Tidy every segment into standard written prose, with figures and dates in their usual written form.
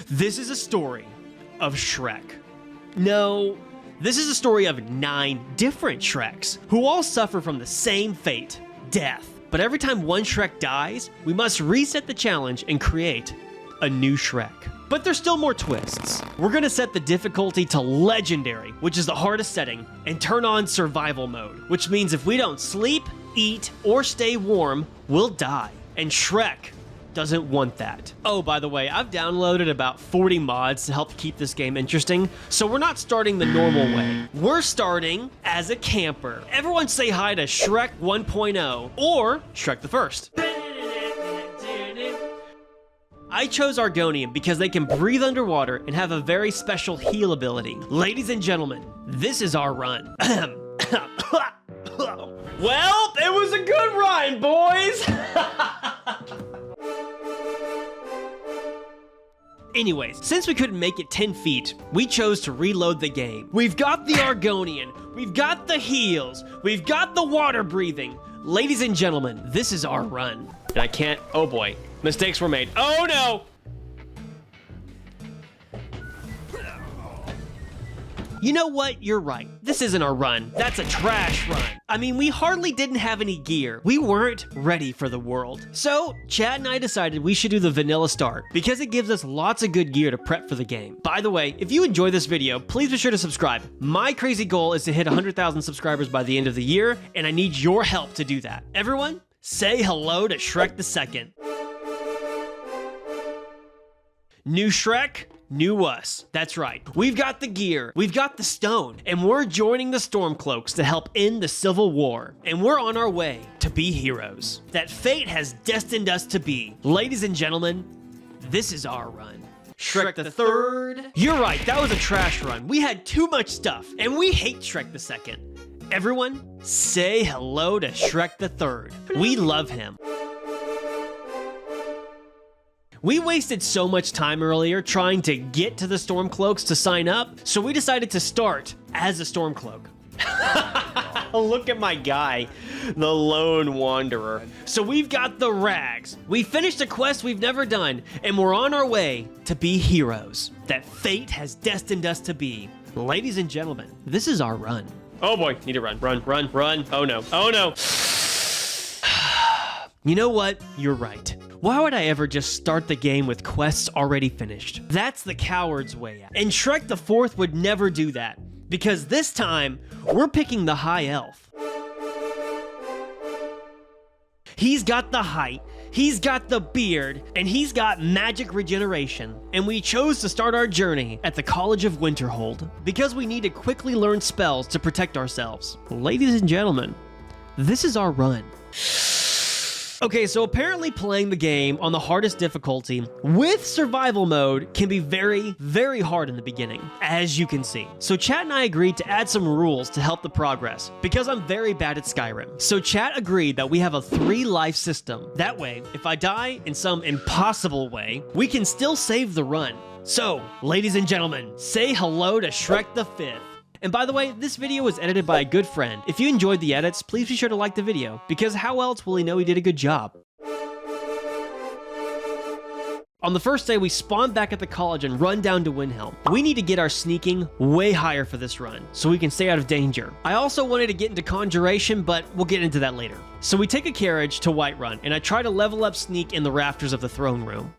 This is a story of Shrek. No, this is a story of 9 different Shreks who all suffer from the same fate, death. But every time one Shrek dies, we must reset the challenge and create a new Shrek. But there's still more twists. We're gonna set the difficulty to Legendary, which is the hardest setting, and turn on Survival Mode, which means if we don't sleep, eat, or stay warm, we'll die. And Shrek doesn't want that. Oh, by the way, I've downloaded about 40 mods to help keep this game interesting, so we're not starting the normal way. We're starting as a camper. Everyone say hi to Shrek 1.0 or Shrek the First. I chose Argonian because they can breathe underwater and have a very special heal ability. Ladies and gentlemen, this is our run. Well, it was a good run, boys! Anyways, since we couldn't make it 10 feet, we chose to reload the game. We've got the Argonian, we've got the heals, we've got the water breathing. Ladies and gentlemen, this is our run. And I can't, oh boy, mistakes were made. Oh no! You know what? You're right. This isn't our run. That's a trash run. I mean, we hardly didn't have any gear. We weren't ready for the world. So, Chad and I decided we should do the vanilla start because it gives us lots of good gear to prep for the game. By the way, if you enjoy this video, please be sure to subscribe. My crazy goal is to hit 100,000 subscribers by the end of the year, and I need your help to do that. Everyone, say hello to Shrek the Second. New Shrek, new us. That's right. We've got the gear, we've got the stone, and we're joining the Stormcloaks to help end the Civil War. And we're on our way to be heroes that fate has destined us to be. Ladies and gentlemen, this is our run. Shrek the Third. You're right, that was a trash run. We had too much stuff, and we hate Shrek the Second. Everyone, say hello to Shrek the Third. We love him. We wasted so much time earlier trying to get to the Stormcloaks to sign up, so we decided to start as a Stormcloak. Look at my guy, the lone wanderer. So we've got the rags. We finished a quest we've never done, and we're on our way to be heroes that fate has destined us to be. Ladies and gentlemen, this is our run. Oh boy, need to run, run, run, run. Oh no, oh no. You know what? You're right. Why would I ever just start the game with quests already finished? That's the coward's way out. And Shrek the Fourth would never do that, because this time, we're picking the High Elf. He's got the height, he's got the beard, and he's got magic regeneration. And we chose to start our journey at the College of Winterhold, because we need to quickly learn spells to protect ourselves. Ladies and gentlemen, this is our run. Okay, so apparently playing the game on the hardest difficulty with survival mode can be very, very hard in the beginning, as you can see. So Chat and I agreed to add some rules to help the progress, because I'm very bad at Skyrim. So Chat agreed that we have a 3-life system. That way, if I die in some impossible way, we can still save the run. So, ladies and gentlemen, say hello to Shrek the Fifth. And by the way, this video was edited by a good friend. If you enjoyed the edits, please be sure to like the video, because how else will he know he did a good job? On the first day, we spawn back at the college and run down to Windhelm. We need to get our sneaking way higher for this run, so we can stay out of danger. I also wanted to get into Conjuration, but we'll get into that later. So we take a carriage to Whiterun, and I try to level up Sneak in the rafters of the throne room.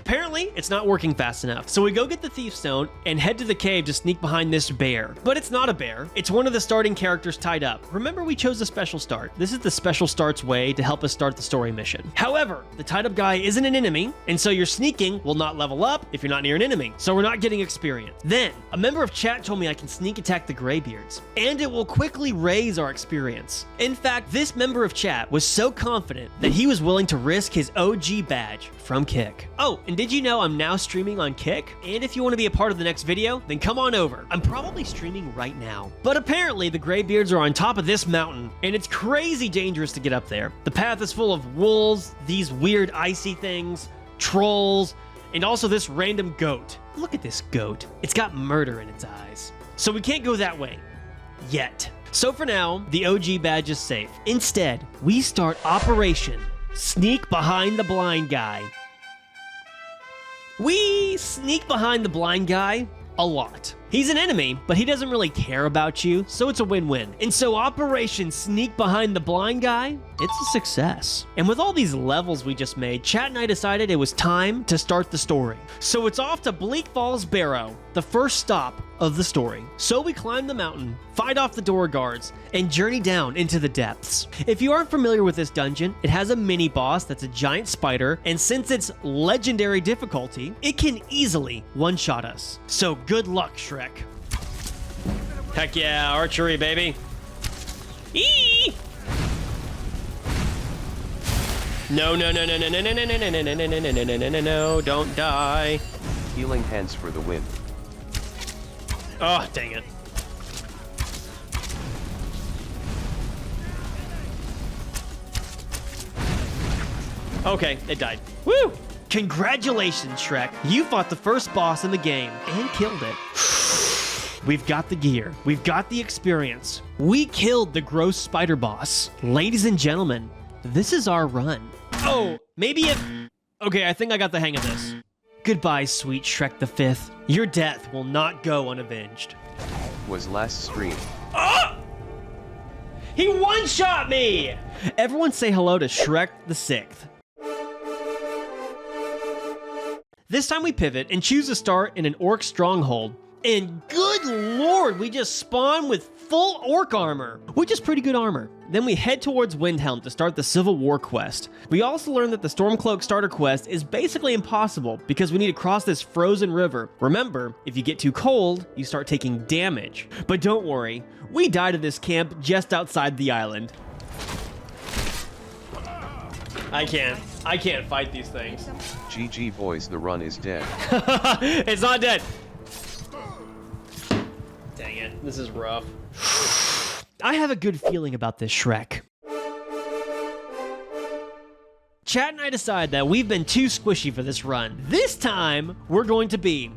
Apparently, it's not working fast enough, so we go get the Thief Stone and head to the cave to sneak behind this bear. But it's not a bear, it's one of the starting characters tied up. Remember, we chose the special start. This is the special start's way to help us start the story mission. However, the tied up guy isn't an enemy, and so your sneaking will not level up if you're not near an enemy, so we're not getting experience. Then, a member of chat told me I can sneak attack the Greybeards, and it will quickly raise our experience. In fact, this member of chat was so confident that he was willing to risk his OG badge from Kick. Oh, and did you know I'm now streaming on Kick? And if you want to be a part of the next video, then come on over. I'm probably streaming right now. But apparently the Greybeards are on top of this mountain, and it's crazy dangerous to get up there. The path is full of wolves, these weird icy things, trolls, and also this random goat. Look at this goat. It's got murder in its eyes. So we can't go that way. Yet. So for now, the OG badge is safe. Instead, we start Operation Sneak Behind the Blind Guy. We sneak behind the blind guy a lot. He's an enemy, but he doesn't really care about you, so it's a win-win. And so Operation Sneak Behind the Blind Guy, it's a success. And with all these levels we just made, Chat and I decided it was time to start the story. So it's off to Bleak Falls Barrow, the first stop of the story. So we climb the mountain, fight off the door guards, and journey down into the depths. If you aren't familiar with this dungeon, it has a mini boss that's a giant spider, and since it's legendary difficulty, it can easily one-shot us. So good luck, Shrek. Heck yeah, archery, baby. Eee! No, no, no, no, no, no, no, no, no, no, no, no, no, no, no, no, no, no, don't die. Healing hands for the win. Oh, dang it. Okay, it died. Woo! Congratulations, Shrek. You fought the first boss in the game and killed it. We've got the gear. We've got the experience. We killed the gross spider boss. Ladies and gentlemen, this is our run. Oh, maybe if... Okay, I think I got the hang of this. Goodbye, sweet Shrek the Fifth. Your death will not go unavenged. Was last stream. Oh! He one-shot me! Everyone say hello to Shrek the Sixth. This time we pivot and choose to start in an orc stronghold. And good lord, we just spawn with full orc armor, which is pretty good armor. Then we head towards Windhelm to start the Civil War quest. We also learned that the Stormcloak starter quest is basically impossible because we need to cross this frozen river. Remember, if you get too cold, you start taking damage. But don't worry, we died at this camp just outside the island. I can't fight these things. GG boys, the run is dead. It's not dead. Dang it, this is rough. I have a good feeling about this Shrek. Chat and I decide that we've been too squishy for this run. This time, we're going to be...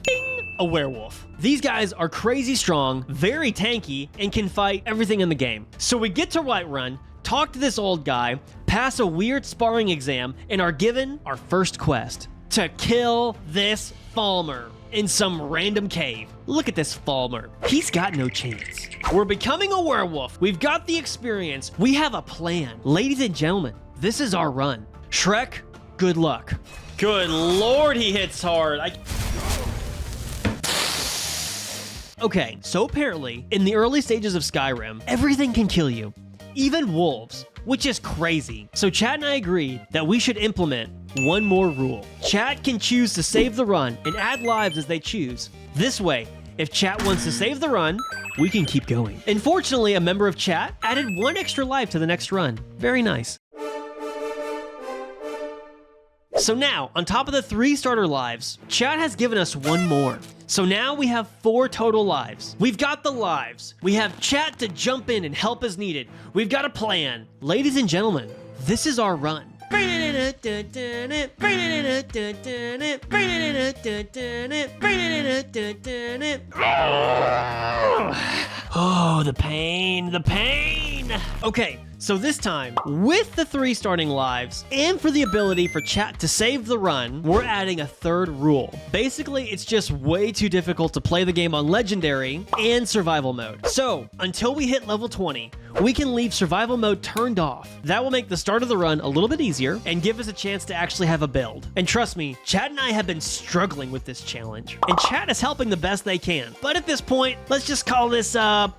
Bing! A werewolf. These guys are crazy strong, very tanky, and can fight everything in the game. So we get to Whiterun, talk to this old guy, pass a weird sparring exam, and are given our first quest. To kill this Falmer in some random cave. Look at this Falmer. He's got no chance. We're becoming a werewolf. We've got the experience. We have a plan. Ladies and gentlemen, this is our run. Shrek, good luck. Good lord, he hits hard. Okay, so apparently, in the early stages of Skyrim, everything can kill you. Even wolves, which is crazy. So Chat and I agreed that we should implement one more rule. Chat can choose to save the run and add lives as they choose. This way, if Chat wants to save the run, we can keep going. Unfortunately, a member of Chat added one extra life to the next run. Very nice. So now, on top of the 3 starter lives, Chat has given us one more. So now we have 4 total lives. We've got the lives. We have Chat to jump in and help as needed. We've got a plan. Ladies and gentlemen, this is our run. Oh, the pain, the pain. Okay, so this time, with the 3 starting lives, and for the ability for Chat to save the run, we're adding a 3rd rule. Basically, it's just way too difficult to play the game on Legendary and Survival Mode. So, until we hit level 20, we can leave Survival Mode turned off. That will make the start of the run a little bit easier, and give us a chance to actually have a build. And trust me, Chat and I have been struggling with this challenge, and Chat is helping the best they can. But at this point, let's just call this, a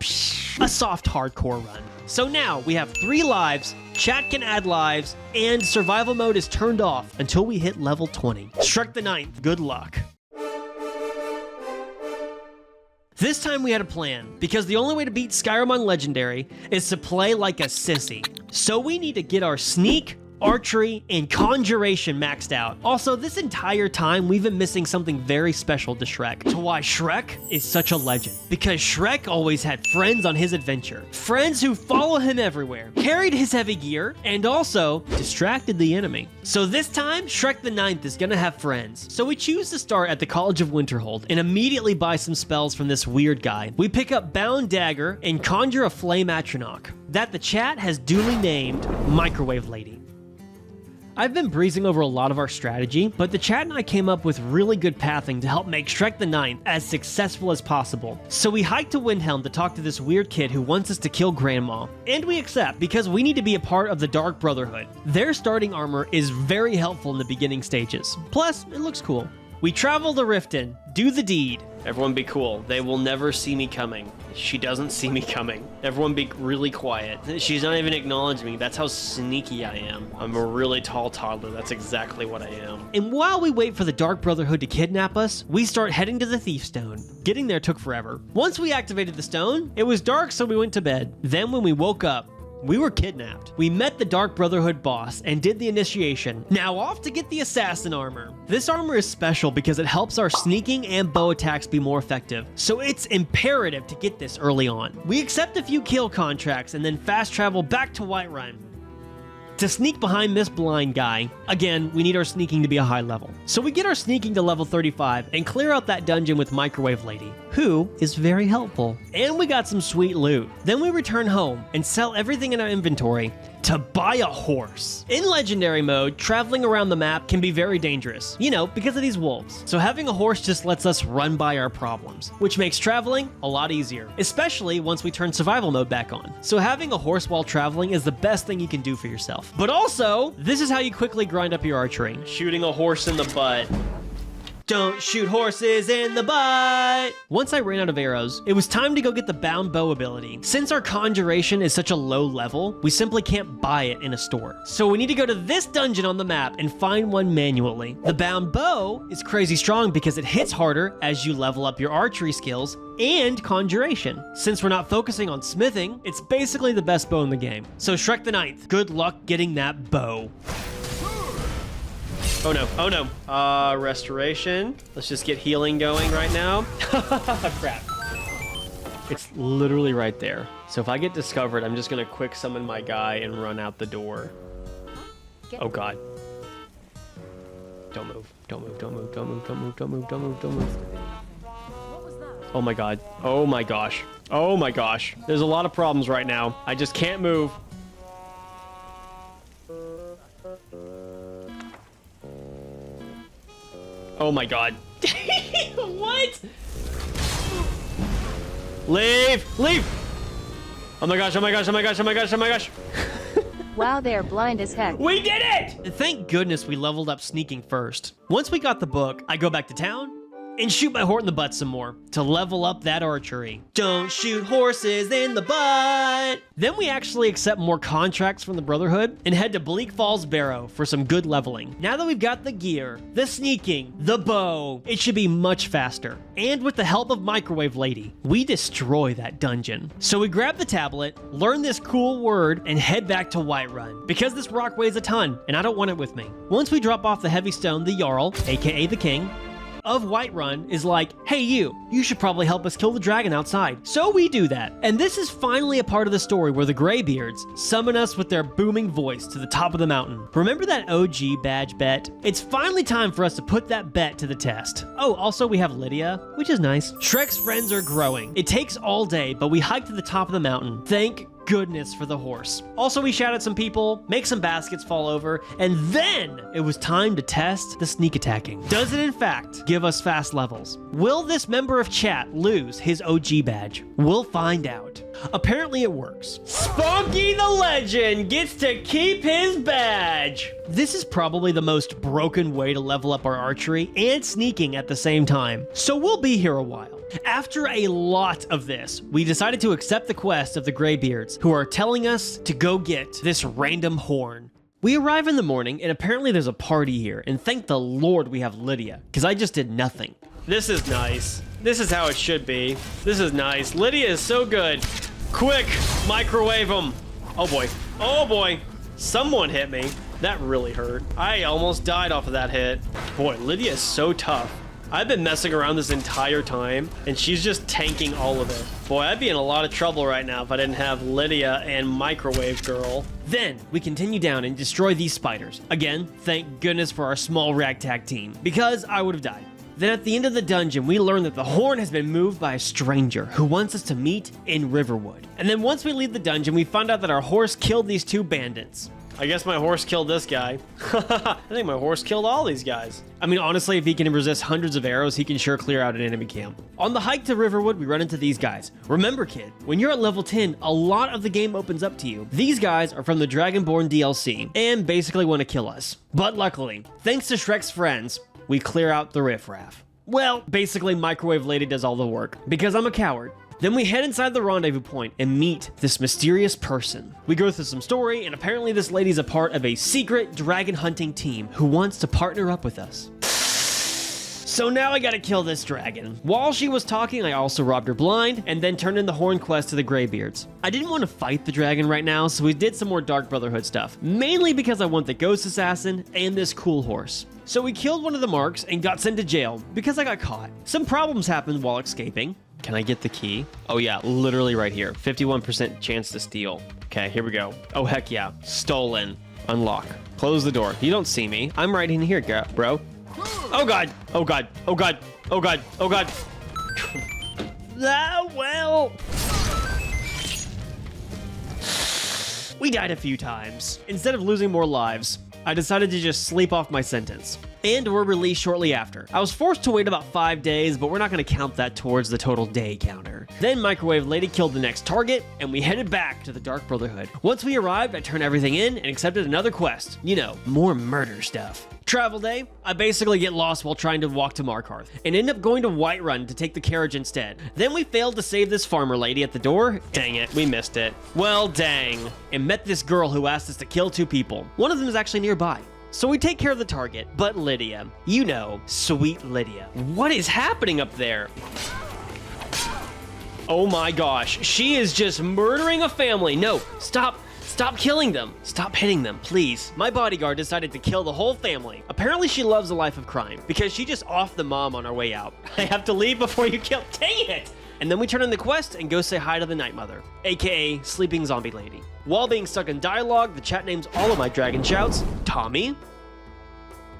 soft hardcore run. So now we have 3 lives, Chat can add lives, and Survival Mode is turned off until we hit level 20. Shrek the Ninth, good luck. This time we had a plan, because the only way to beat Skyrim on Legendary is to play like a sissy. So we need to get our sneak, archery, and conjuration maxed out. Also, this entire time, we've been missing something very special to Shrek. To why Shrek is such a legend. Because Shrek always had friends on his adventure. Friends who follow him everywhere, carried his heavy gear, and also distracted the enemy. So this time, Shrek the Ninth is gonna have friends. So we choose to start at the College of Winterhold and immediately buy some spells from this weird guy. We pick up Bound Dagger and conjure a Flame Atronach that the chat has duly named Microwave Lady. I've been breezing over a lot of our strategy, but the chat and I came up with really good pathing to help make Shrek the Ninth as successful as possible. So we hiked to Windhelm to talk to this weird kid who wants us to kill Grandma. And we accept, because we need to be a part of the Dark Brotherhood. Their starting armor is very helpful in the beginning stages. Plus, it looks cool. We travel to Riften, do the deed. Everyone be cool. They will never see me coming. She doesn't see me coming. Everyone be really quiet. She's not even acknowledging me. That's how sneaky I am. I'm a really tall toddler. That's exactly what I am. And while we wait for the Dark Brotherhood to kidnap us, we start heading to the Thief Stone. Getting there took forever. Once we activated the stone, it was dark, so we went to bed. Then when we woke up, we were kidnapped. We met the Dark Brotherhood boss and did the initiation. Now off to get the assassin armor. This armor is special because it helps our sneaking and bow attacks be more effective, so it's imperative to get this early on. We accept a few kill contracts and then fast travel back to Whiterun to sneak behind this blind guy. Again, we need our sneaking to be a high level. So we get our sneaking to level 35 and clear out that dungeon with Microwave Lady, who is very helpful. And we got some sweet loot. Then we return home and sell everything in our inventory to buy a horse. In Legendary Mode, traveling around the map can be very dangerous, you know, because of these wolves. So having a horse just lets us run by our problems, which makes traveling a lot easier, especially once we turn Survival Mode back on. So having a horse while traveling is the best thing you can do for yourself. But also, this is how you quickly grind up your archery. Shooting a horse in the butt. Don't shoot horses in the butt! Once I ran out of arrows, it was time to go get the bound bow ability. Since our conjuration is such a low level, we simply can't buy it in a store. So we need to go to this dungeon on the map and find one manually. The bound bow is crazy strong because it hits harder as you level up your archery skills and conjuration. Since we're not focusing on smithing, it's basically the best bow in the game. So Shrek the Ninth, good luck getting that bow. Oh no, oh no. Restoration. Let's just get healing going right now. Crap. It's literally right there. So if I get discovered, I'm just gonna quick summon my guy and run out the door. Oh god. Don't move, don't move, don't move, don't move, don't move, don't move, don't move, don't move. Oh my god. Oh my gosh. Oh my gosh. There's a lot of problems right now. I just can't move. Oh my god. What? Leave! Leave! Oh my gosh, oh my gosh, oh my gosh, oh my gosh, oh my gosh. Wow, they're blind as heck. We did it! Thank goodness we leveled up sneaking first. Once we got the book, I go back to town and shoot my horse in the butt some more to level up that archery. Don't shoot horses in the butt! Then we actually accept more contracts from the Brotherhood and head to Bleak Falls Barrow for some good leveling. Now that we've got the gear, the sneaking, the bow, it should be much faster. And with the help of Microwave Lady, we destroy that dungeon. So we grab the tablet, learn this cool word, and head back to Whiterun, because this rock weighs a ton, and I don't want it with me. Once we drop off the heavy stone, the Jarl, aka the King, of Whiterun is like, hey you should probably help us kill the dragon outside. So we do that. And this is finally a part of the story where the Greybeards summon us with their booming voice to the top of the mountain. Remember that OG badge bet? It's finally time for us to put that bet to the test. Oh, also we have Lydia, which is nice. Shrek's friends are growing. It takes all day, but we hike to the top of the mountain. Thank goodness for the horse. Also, we shout at some people, make some baskets fall over, and then it was time to test the sneak attacking. Does it in fact give us fast levels? Will this member of chat lose his OG badge? We'll find out. Apparently it works. Spunky the Legend gets to keep his badge. This is probably the most broken way to level up our archery and sneaking at the same time, so we'll be here a while. After a lot of this, we decided to accept the quest of the Greybeards, who are telling us to go get this random horn. We arrive in the morning, and apparently there's a party here, and thank the Lord we have Lydia, because I just did nothing. This is nice. This is how it should be. This is nice. Lydia is so good. Quick, microwave them. Oh boy. Oh boy. Someone hit me. That really hurt. I almost died off of that hit. Boy, Lydia is so tough. I've been messing around this entire time, and she's just tanking all of it. Boy, I'd be in a lot of trouble right now if I didn't have Lydia and Microwave Girl. Then, we continue down and destroy these spiders. Again, thank goodness for our small ragtag team, because I would have died. Then at the end of the dungeon, we learn that the horn has been moved by a stranger who wants us to meet in Riverwood. And then once we leave the dungeon, we find out that our horse killed these 2 bandits. I guess my horse killed this guy. I think my horse killed all these guys. I mean, honestly, if he can resist hundreds of arrows, he can sure clear out an enemy camp. On the hike to Riverwood, we run into these guys. Remember, kid, when you're at level 10, a lot of the game opens up to you. These guys are from the Dragonborn DLC and basically want to kill us. But luckily, thanks to Shrek's friends, we clear out the riffraff. Well, basically, Microwave Lady does all the work because I'm a coward. Then we head inside the rendezvous point and meet this mysterious person. We go through some story, and apparently this lady's a part of a secret dragon hunting team who wants to partner up with us. So now I gotta kill this dragon. While she was talking, I also robbed her blind and then turned in the horn quest to the Greybeards. I didn't want to fight the dragon right now, so we did some more Dark Brotherhood stuff, mainly because I want the Ghost Assassin and this cool horse. So we killed one of the marks and got sent to jail because I got caught. Some problems happened while escaping. Can I get the key? Oh yeah, literally right here. 51% chance to steal. Okay, here we go. Oh heck yeah. Stolen. Unlock. Close the door. You don't see me. I'm right in here, bro. Oh god. Oh god. Oh god. Oh god. Oh god. Ah, well. We died a few times. Instead of losing more lives, I decided to just sleep off my sentence. And were released shortly after. I was forced to wait about 5 days, but we're not going to count that towards the total day counter. Then Microwave Lady killed the next target, and we headed back to the Dark Brotherhood. Once we arrived, I turned everything in and accepted another quest. You know, more murder stuff. Travel day, I basically get lost while trying to walk to Markarth, and end up going to Whiterun to take the carriage instead. Then we failed to save this farmer lady at the door. Dang it, we missed it. Well, dang. And met this girl who asked us to kill 2 people. One of them is actually nearby. So we take care of the target, but Lydia, you know, sweet Lydia. What is happening up there? Oh my gosh, she is just murdering a family. No, stop killing them. Stop hitting them, please. My bodyguard decided to kill the whole family. Apparently she loves a life of crime because she just offed the mom on our way out. I have to leave before you kill, dang it! And then we turn in the quest and go say hi to the Night Mother, aka Sleeping Zombie Lady. While being stuck in dialogue, the chat names all of my dragon shouts, Tommy.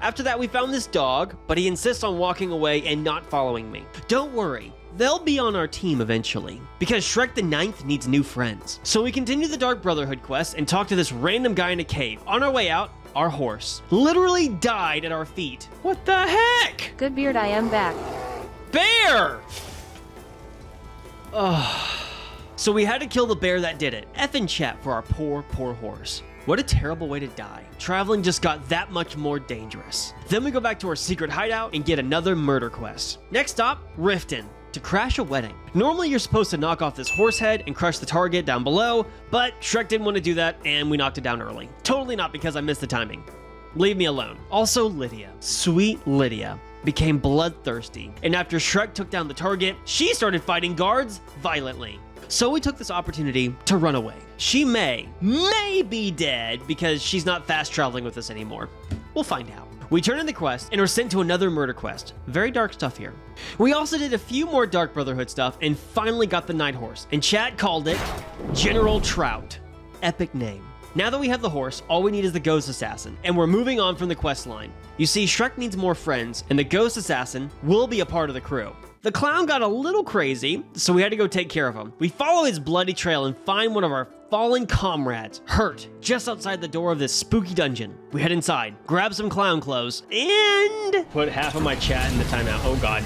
After that, we found this dog, but he insists on walking away and not following me. Don't worry, they'll be on our team eventually, because Shrek the Ninth needs new friends. So we continue the Dark Brotherhood quest and talk to this random guy in a cave. On our way out, our horse literally died at our feet. What the heck? GoodBeard, I am back. Bear! So we had to kill the bear that did it. Effing chat for our poor horse. What a terrible way to die. Traveling just got that much more dangerous. Then we go back to our secret hideout and get another murder quest. Next stop, Riften, to crash a wedding. Normally you're supposed to knock off this horse head and crush the target down below, but Shrek didn't want to do that and we knocked it down early. Totally not because I missed the timing. Leave me alone. Also Lydia, sweet Lydia, became bloodthirsty, and after Shrek took down the target, she started fighting guards violently. So we took this opportunity to run away. She may be dead because she's not fast traveling with us anymore. We'll find out. We turn in the quest and are sent to another murder quest. Very dark stuff here. We also did a few more Dark Brotherhood stuff and finally got the Night Horse, and chat called it General Trout. Epic name. Now that we have the horse, all we need is the Ghost Assassin, and we're moving on from the quest line. You see, Shrek needs more friends, and the Ghost Assassin will be a part of the crew. The clown got a little crazy, so we had to go take care of him. We follow his bloody trail and find one of our fallen comrades, hurt, just outside the door of this spooky dungeon. We head inside, grab some clown clothes, and put half of my chat in the timeout. Oh god.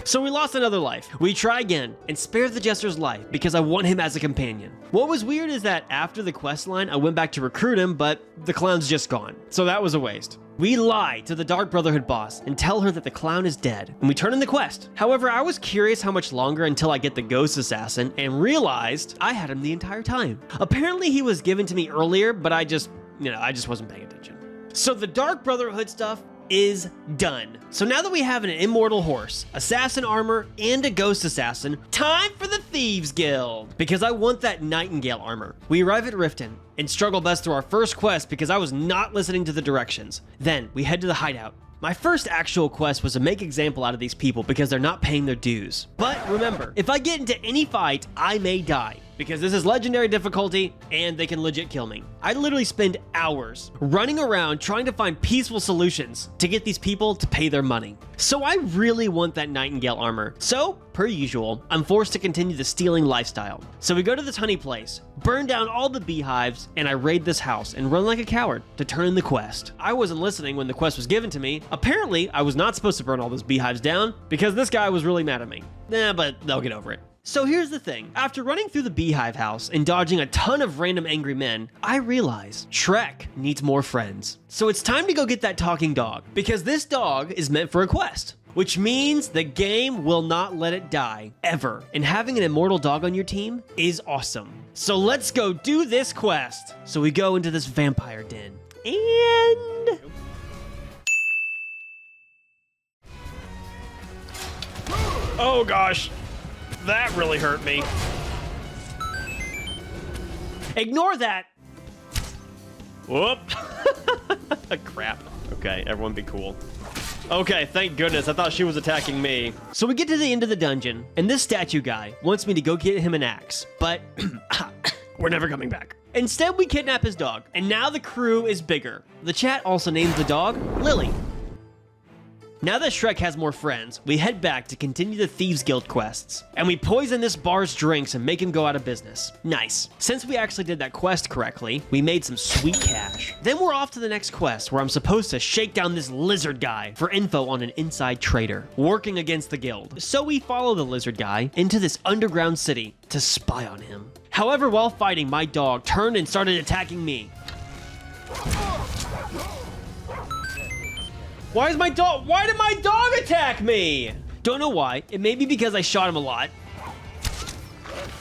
So we lost another life. We try again and spare the Jester's life because I want him as a companion. What was weird is that after the quest line, I went back to recruit him, but the clown's just gone. So that was a waste. We lie to the Dark Brotherhood boss and tell her that the clown is dead, and we turn in the quest. However, I was curious how much longer until I get the Ghost Assassin and realized I had him the entire time. Apparently he was given to me earlier, but I just wasn't paying attention. So the Dark Brotherhood stuff is done. So now that we have an immortal horse, assassin armor, and a ghost assassin, time for the Thieves Guild, because I want that Nightingale armor. We arrive at Riften and struggle best through our first quest because I was not listening to the directions. Then we head to the hideout. My first actual quest was to make example out of these people because they're not paying their dues. But remember, if I get into any fight, I may die, because this is legendary difficulty and they can legit kill me. I literally spend hours running around trying to find peaceful solutions to get these people to pay their money. So I really want that Nightingale armor. So, per usual, I'm forced to continue the stealing lifestyle. So we go to this honey place, burn down all the beehives, and I raid this house and run like a coward to turn in the quest. I wasn't listening when the quest was given to me. Apparently, I was not supposed to burn all those beehives down because this guy was really mad at me. But they'll get over it. So here's the thing, after running through the beehive house and dodging a ton of random angry men, I realize Shrek needs more friends. So it's time to go get that talking dog, because this dog is meant for a quest, which means the game will not let it die, ever. And having an immortal dog on your team is awesome. So let's go do this quest. So we go into this vampire den, and... oh gosh. That really hurt me. Ignore that. Whoop. Crap. Okay, everyone be cool. Okay, thank goodness. I thought she was attacking me. So we get to the end of the dungeon, and this statue guy wants me to go get him an axe, but we're never coming back. Instead, we kidnap his dog, and now the crew is bigger. The chat also names the dog Lily. Now that Shrek has more friends, we head back to continue the Thieves Guild quests, and we poison this bar's drinks and make him go out of business. Nice. Since we actually did that quest correctly, we made some sweet cash. Then we're off to the next quest, where I'm supposed to shake down this lizard guy for info on an inside trader working against the guild. So we follow the lizard guy into this underground city to spy on him. However, while fighting, my dog turned and started attacking me. Why did my dog attack me? Don't know why. It may be because I shot him a lot.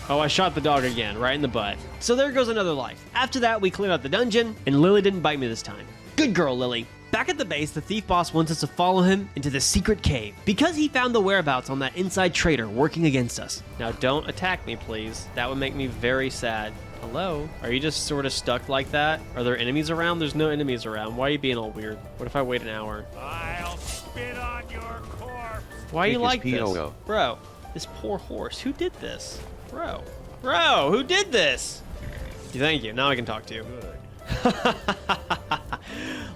Oh, I shot the dog again, right in the butt. So there goes another life. After that, we cleared out the dungeon, and Lily didn't bite me this time. Good girl, Lily. Back at the base, the thief boss wants us to follow him into the secret cave because he found the whereabouts on that inside trader working against us. Now, don't attack me, please. That would make me very sad. Hello? Are you just sort of stuck like that? Are there enemies around? There's no enemies around. Why are you being all weird? What if I wait an hour? I'll spit on your corpse. Why are you like this? POO. Bro, this poor horse. Who did this? Bro, who did this? Thank you. Now I can talk to you.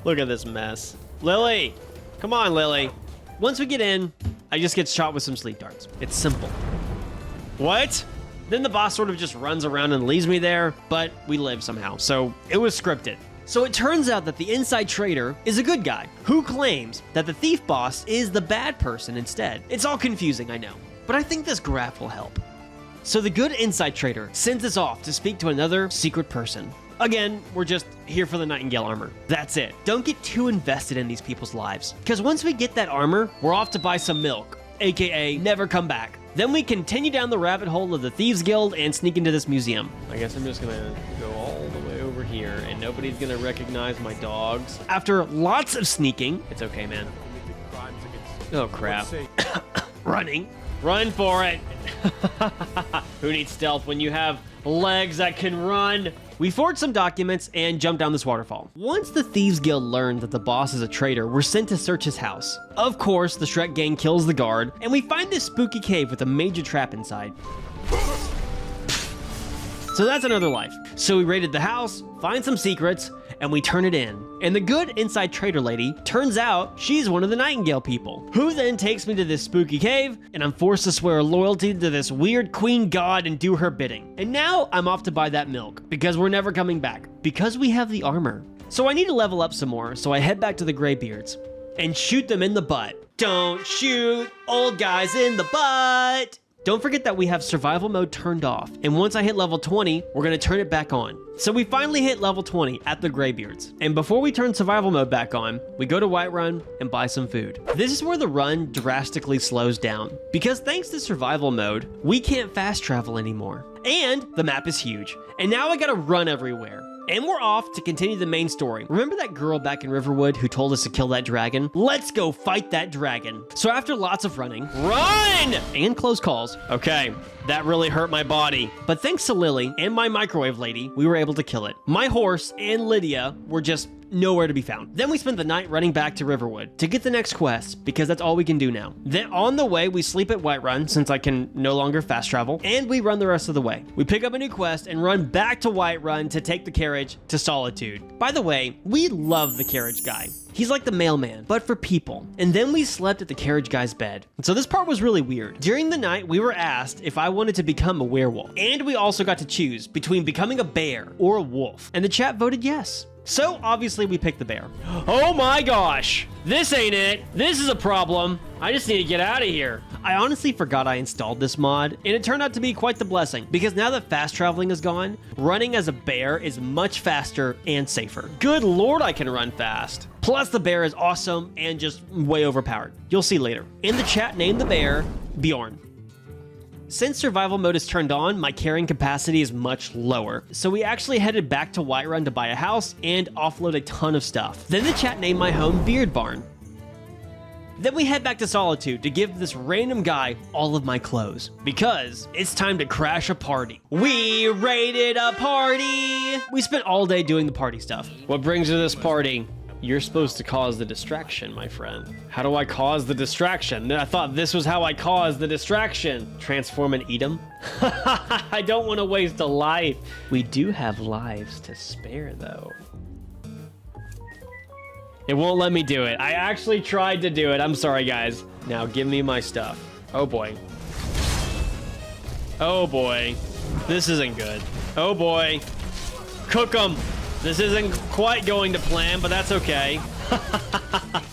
Look at this mess. Lily! Come on, Lily. Once we get in, I just get shot with some sleep darts. It's simple. What? Then the boss sort of just runs around and leaves me there, but we live somehow, so it was scripted. So it turns out that the inside trader is a good guy who claims that the thief boss is the bad person instead. It's all confusing, I know, but I think this graph will help. So the good inside trader sends us off to speak to another secret person. Again, we're just here for the Nightingale armor. That's it. Don't get too invested in these people's lives, because once we get that armor, we're off to buy some milk, aka never come back. Then we continue down the rabbit hole of the Thieves Guild and sneak into this museum. I guess I'm just gonna go all the way over here and nobody's gonna recognize my dogs. After lots of sneaking, it's okay, man. Oh crap. Running. Run for it. Who needs stealth when you have legs that can run? We forged some documents and jumped down this waterfall. Once the Thieves Guild learned that the boss is a traitor, we're sent to search his house. Of course, the Shrek gang kills the guard, and we find this spooky cave with a major trap inside. So that's another life. So we raided the house, find some secrets, and we turn it in. And the good inside trader lady, turns out she's one of the Nightingale people, who then takes me to this spooky cave, and I'm forced to swear loyalty to this weird queen god and do her bidding. And now I'm off to buy that milk, because we're never coming back, because we have the armor. So I need to level up some more, so I head back to the Greybeards and shoot them in the butt. Don't shoot old guys in the butt. Don't forget that we have survival mode turned off, and once I hit level 20, we're gonna turn it back on. So we finally hit level 20 at the Greybeards, and before we turn survival mode back on, we go to Whiterun and buy some food. This is where the run drastically slows down, because thanks to survival mode, we can't fast travel anymore. And the map is huge, and now I gotta run everywhere. And we're off to continue the main story. Remember that girl back in Riverwood who told us to kill that dragon? Let's go fight that dragon. So after lots of running, run! And close calls. Okay, that really hurt my body. But thanks to Lily and my microwave lady, we were able to kill it. My horse and Lydia were just nowhere to be found. Then we spent the night running back to Riverwood to get the next quest, because that's all we can do now. Then on the way, we sleep at Whiterun, since I can no longer fast travel, and we run the rest of the way. We pick up a new quest and run back to Whiterun to take the carriage to Solitude. By the way, we love the carriage guy. He's like the mailman, but for people. And then we slept at the carriage guy's bed. So this part was really weird. During the night, we were asked if I wanted to become a werewolf. And we also got to choose between becoming a bear or a wolf. And the chat voted yes. So obviously we picked the bear. Oh my gosh, this ain't it. This is a problem. I just need to get out of here. I honestly forgot I installed this mod, and it turned out to be quite the blessing, because now that fast traveling is gone, running as a bear is much faster and safer. Good lord, I can run fast. Plus the bear is awesome and just way overpowered. You'll see later. In the chat, name the bear Bjorn. Since survival mode is turned on, my carrying capacity is much lower. So we actually headed back to Whiterun to buy a house and offload a ton of stuff. Then the chat named my home Beard Barn. Then we head back to Solitude to give this random guy all of my clothes, because it's time to crash a party. We raided a party! We spent all day doing the party stuff. What brings you to this party? You're supposed to cause the distraction, my friend. How do I cause the distraction? I thought this was how I caused the distraction. Transform and eat them? I don't want to waste a life. We do have lives to spare, though. It won't let me do it. I actually tried to do it. I'm sorry, guys. Now give me my stuff. Oh, boy. Oh, boy. This isn't good. Oh, boy. Cook them. This isn't quite going to plan, but that's okay.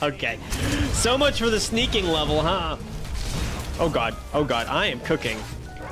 Okay. So much for the sneaking level, huh? Oh god. Oh god. I am cooking.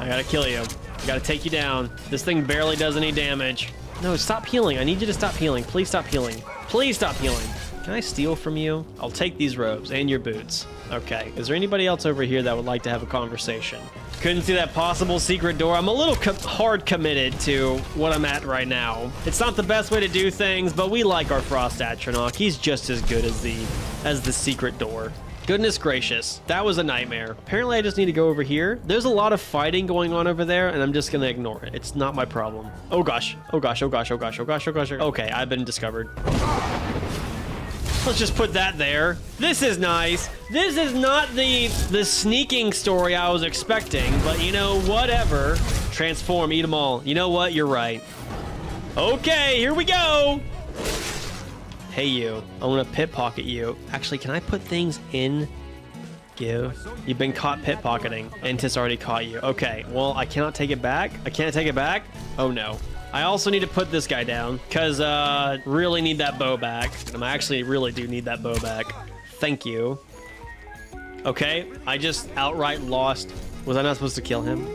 I gotta kill you. I gotta take you down. This thing barely does any damage. No, stop healing. I need you to stop healing. Please stop healing. Please stop healing. Can I steal from you? I'll take these robes and your boots. Okay. Is there anybody else over here that would like to have a conversation? Couldn't see that possible secret door. I'm a little hard committed to what I'm at right now. It's not the best way to do things, but we like our Frost Atronach. He's just as good as the secret door. Goodness gracious, that was a nightmare. Apparently I just need to go over here. There's a lot of fighting going on over there, and I'm just gonna ignore it. It's not my problem. Oh gosh, oh gosh, oh gosh, oh gosh, oh gosh, oh gosh. Okay, I've been discovered. Let's just put that there. This is nice. This is not the sneaking story I was expecting, but you know, whatever. Transform, eat them all. You know what? You're right. Okay, here we go. Hey, you. I want to pickpocket you. Actually, can I put things in? Give. You've been caught pickpocketing. Entis already caught you. Okay, well, I cannot take it back. I can't take it back. Oh, no. I also need to put this guy down, because really need that bow back. I actually really do need that bow back. Thank you. Okay, I just outright lost. Was I not supposed to kill him?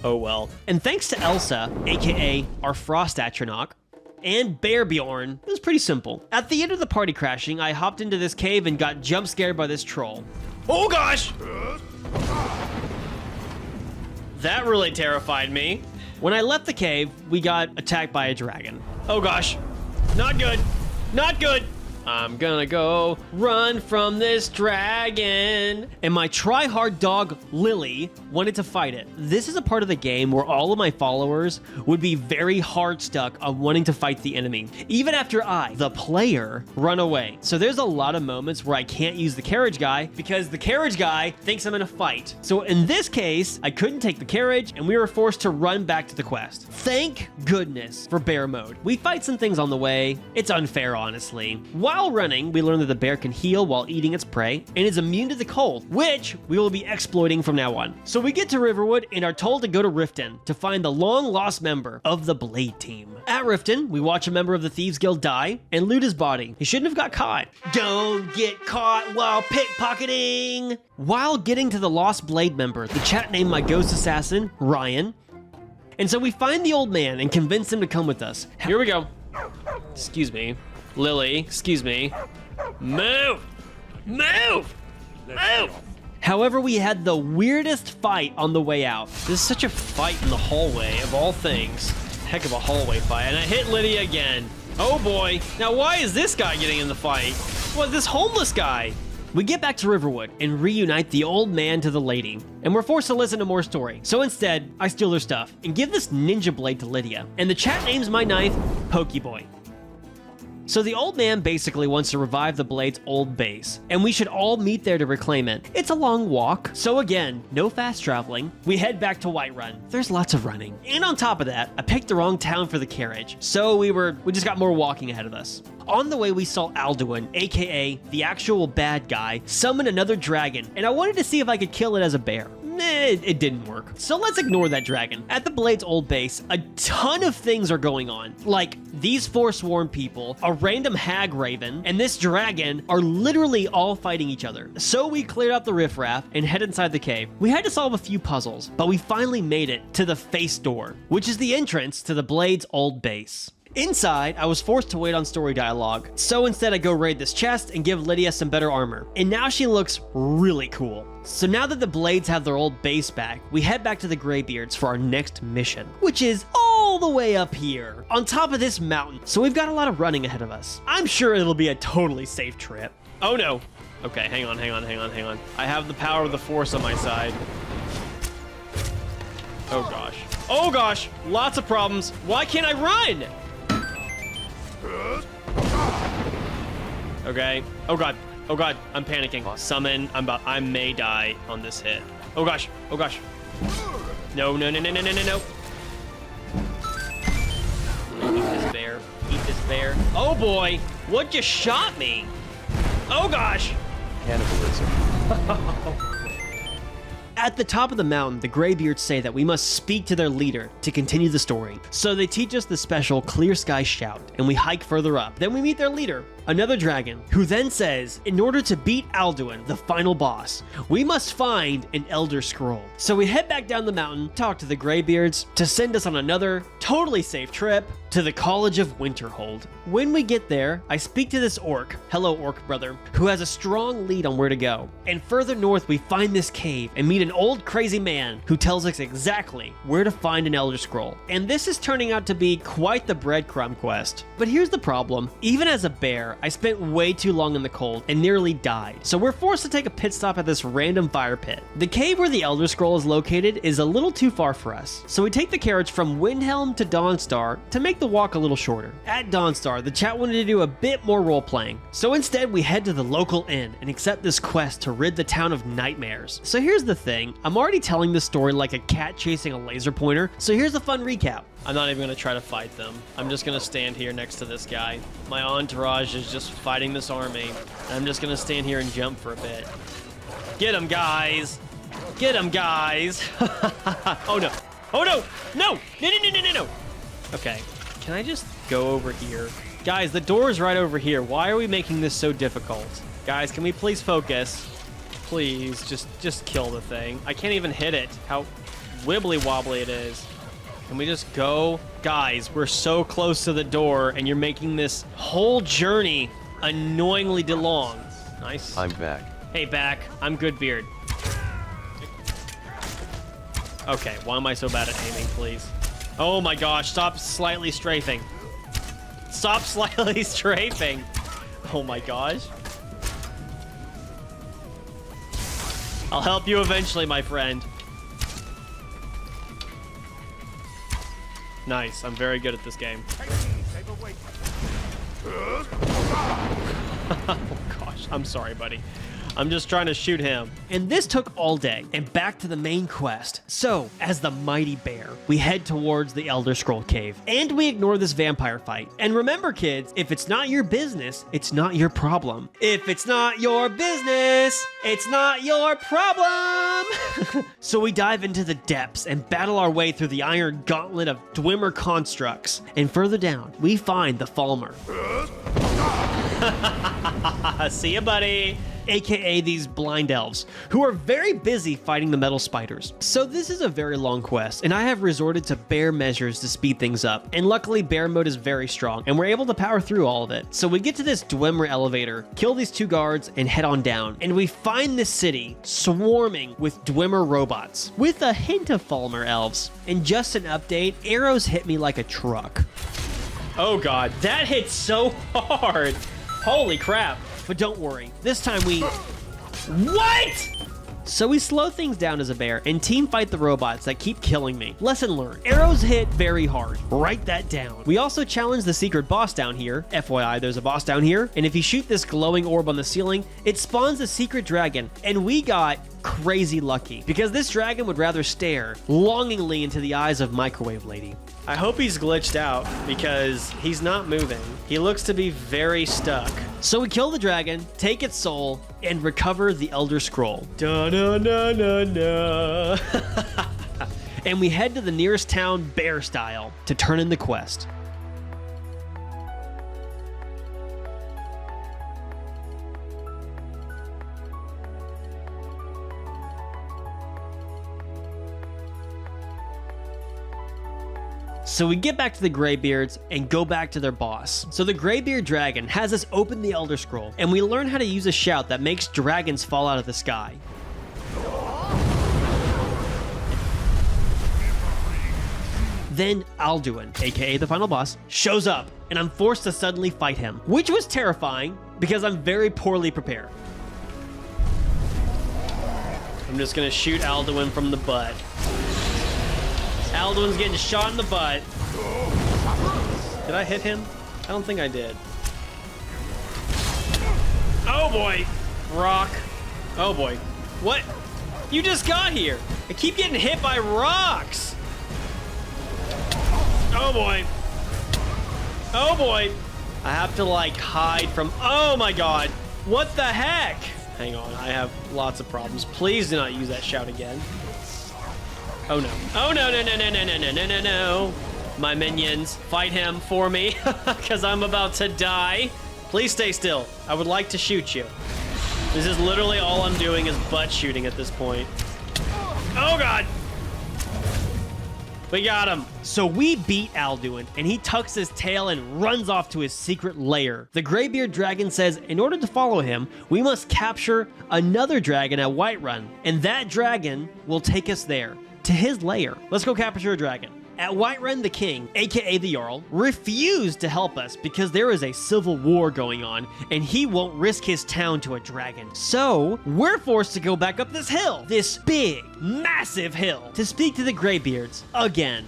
Oh well. And thanks to Elsa, aka our Frost Atronach, and Bear Bjorn, it was pretty simple. At the end of the party crashing, I hopped into this cave and got jump scared by this troll. Oh gosh! That really terrified me. When I left the cave, we got attacked by a dragon. Oh gosh, not good, not good. I'm gonna go run from this dragon. And my try-hard dog, Lily, wanted to fight it. This is a part of the game where all of my followers would be very hard stuck on wanting to fight the enemy, even after I, the player, run away. So there's a lot of moments where I can't use the carriage guy because the carriage guy thinks I'm in a fight. So in this case, I couldn't take the carriage and we were forced to run back to the quest. Thank goodness for bear mode. We fight some things on the way. It's unfair, honestly. While running, we learn that the bear can heal while eating its prey and is immune to the cold, which we will be exploiting from now on. So we get to Riverwood and are told to go to Riften to find the long-lost member of the Blade Team. At Riften, we watch a member of the Thieves Guild die and loot his body. He shouldn't have got caught. Don't get caught while pickpocketing! While getting to the Lost Blade member, the chat named my ghost assassin, Ryan. And so we find the old man and convince him to come with us. Here we go. Excuse me. Lily, excuse me. Move! Move! Move! However, we had the weirdest fight on the way out. This is such a fight in the hallway, of all things. Heck of a hallway fight, and I hit Lydia again. Oh boy. Now why is this guy getting in the fight? What, this homeless guy? We get back to Riverwood and reunite the old man to the lady, and we're forced to listen to more story. So instead, I steal their stuff and give this ninja blade to Lydia, and the chat names my knife Pokeboy. So the old man basically wants to revive the blade's old base, and we should all meet there to reclaim it. It's a long walk, so again, no fast traveling. We head back to Whiterun. There's lots of running. And on top of that, I picked the wrong town for the carriage, so we just got more walking ahead of us. On the way, we saw Alduin, aka the actual bad guy, summon another dragon, and I wanted to see if I could kill it as a bear. It didn't work. So let's ignore that dragon. At the Blade's old base, a ton of things are going on. Like, these Forsworn people, a random hag raven, and this dragon are literally all fighting each other. So we cleared out the riffraff and head inside the cave. We had to solve a few puzzles, but we finally made it to the face door, which is the entrance to the Blade's old base. Inside, I was forced to wait on story dialogue, so instead I go raid this chest and give Lydia some better armor, and now she looks really cool. So now that the Blades have their old base back, we head back to the Greybeards for our next mission, which is all the way up here, on top of this mountain, so we've got a lot of running ahead of us. I'm sure it'll be a totally safe trip. Oh no. Okay, hang on. I have the power of the Force on my side. Oh gosh. Oh gosh, lots of problems. Why can't I run? Okay. Oh god. Oh god. I'm panicking. Summon. I may die on this hit. Oh gosh. Oh gosh. No. Eat this bear. Eat this bear. Oh boy. What just shot me? Oh gosh. Cannibalism. At the top of the mountain, the Greybeards say that we must speak to their leader to continue the story. So they teach us the special Clear Sky Shout, and we hike further up. Then we meet their leader, another dragon, who then says, in order to beat Alduin, the final boss, we must find an Elder Scroll. So we head back down the mountain, talk to the Greybeards to send us on another totally safe trip to the College of Winterhold. When we get there, I speak to this orc, hello orc brother, who has a strong lead on where to go. And further north, we find this cave and meet an old crazy man who tells us exactly where to find an Elder Scroll. And this is turning out to be quite the breadcrumb quest. But here's the problem. Even as a bear, I spent way too long in the cold and nearly died. So we're forced to take a pit stop at this random fire pit. The cave where the Elder Scroll is located is a little too far for us. So we take the carriage from Windhelm to Dawnstar to make the walk a little shorter. At Dawnstar, the chat wanted to do a bit more role playing. So instead, we head to the local inn and accept this quest to rid the town of nightmares. So here's the thing. I'm already telling this story like a cat chasing a laser pointer. So here's a fun recap. I'm not even gonna try to fight them. I'm just gonna stand here next to this guy. My entourage is just fighting this army. I'm just gonna stand here and jump for a bit. Get him, guys! Get him, guys! Oh no! Oh no! No! No! Okay, can I just go over here? Guys, the door is right over here. Why are we making this so difficult? Guys, can we please focus? Please, just kill the thing. I can't even hit it. How wibbly wobbly it is. Can we just go? Guys, we're so close to the door, and you're making this whole journey annoyingly long. Nice. I'm back. Hey, back. I'm GoodBeard. Okay, why am I so bad at aiming, please? Oh my gosh, stop slightly strafing. Stop slightly strafing. Oh my gosh. I'll help you eventually, my friend. Nice, I'm very good at this game. Oh gosh, I'm sorry, buddy. I'm just trying to shoot him. And this took all day, and back to the main quest. So, as the mighty bear, we head towards the Elder Scroll Cave, and we ignore this vampire fight. And remember, kids, if it's not your business, it's not your problem. If it's not your business, it's not your problem. So we dive into the depths and battle our way through the iron gauntlet of Dwemer constructs. And further down, we find the Falmer. See ya, buddy. AKA these blind elves, who are very busy fighting the metal spiders. So this is a very long quest, and I have resorted to bear measures to speed things up, and luckily bear mode is very strong, and we're able to power through all of it. So we get to this Dwemer elevator, kill these 2 guards, and head on down, and we find this city swarming with Dwemer robots, with a hint of Falmer elves. And just an update, arrows hit me like a truck. Oh god, that hit so hard! Holy crap. But don't worry, this time we... What?! So we slow things down as a bear and team fight the robots that keep killing me. Lesson learned. Arrows hit very hard. Write that down. We also challenge the secret boss down here. FYI, there's a boss down here. And if you shoot this glowing orb on the ceiling, it spawns a secret dragon. And we got crazy lucky because this dragon would rather stare longingly into the eyes of Microwave Lady. I hope he's glitched out because he's not moving. He looks to be very stuck. So we kill the dragon, take its soul, and recover the Elder Scroll. Da-na-na-na-na. And we head to the nearest town bear style to turn in the quest. So we get back to the Greybeards and go back to their boss. So the Greybeard dragon has us open the Elder Scroll, and we learn how to use a shout that makes dragons fall out of the sky. Then Alduin, aka the final boss, shows up, and I'm forced to suddenly fight him, which was terrifying because I'm very poorly prepared. I'm just gonna shoot Alduin from the butt. Alduin's getting shot in the butt. Did I hit him? I don't think I did. Oh boy! Rock. Oh boy. What? You just got here! I keep getting hit by rocks! Oh boy. Oh boy. I have to like hide from... Oh my god. What the heck? Hang on, I have lots of problems. Please do not use that shout again. Oh no. Oh no, no, no, no, no, no, no, no, no, no. My minions, fight him for me, because I'm about to die. Please stay still. I would like to shoot you. This is literally all I'm doing is butt shooting at this point. Oh god! We got him. So we beat Alduin, and he tucks his tail and runs off to his secret lair. The Greybeard dragon says in order to follow him, we must capture another dragon at Whiterun, and that dragon will take us there, to his lair. Let's go capture a dragon. At Whiterun, the king, aka the Jarl, refused to help us because there is a civil war going on, and he won't risk his town to a dragon. So, we're forced to go back up this hill, this big, massive hill, to speak to the Greybeards again.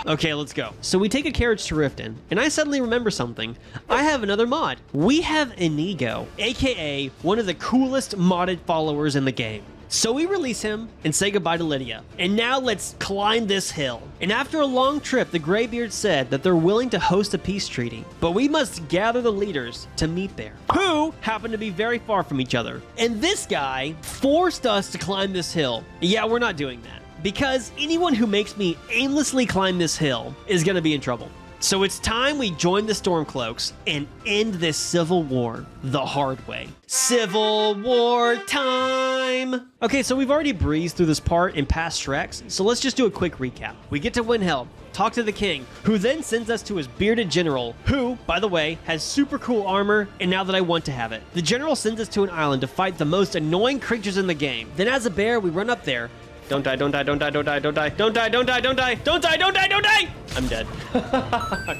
Okay, let's go. So we take a carriage to Riften, and I suddenly remember something. I have another mod. We have Inigo, aka one of the coolest modded followers in the game. So we release him and say goodbye to Lydia. And now let's climb this hill. And after a long trip, the Greybeards said that they're willing to host a peace treaty, but we must gather the leaders to meet there, who happen to be very far from each other. And this guy forced us to climb this hill. Yeah, we're not doing that, because anyone who makes me aimlessly climb this hill is gonna be in trouble. So it's time we join the Stormcloaks and end this civil war the hard way. Civil war time! Okay, so we've already breezed through this part in past Shreks, so let's just do a quick recap. We get to Windhelm, talk to the king, who then sends us to his bearded general, who, by the way, has super cool armor, and now that I want to have it. The general sends us to an island to fight the most annoying creatures in the game. Then as a bear, we run up there. Don't die, don't die, don't die, don't die, don't die, don't die, don't die, don't die, don't die, don't die, don't die! I'm dead.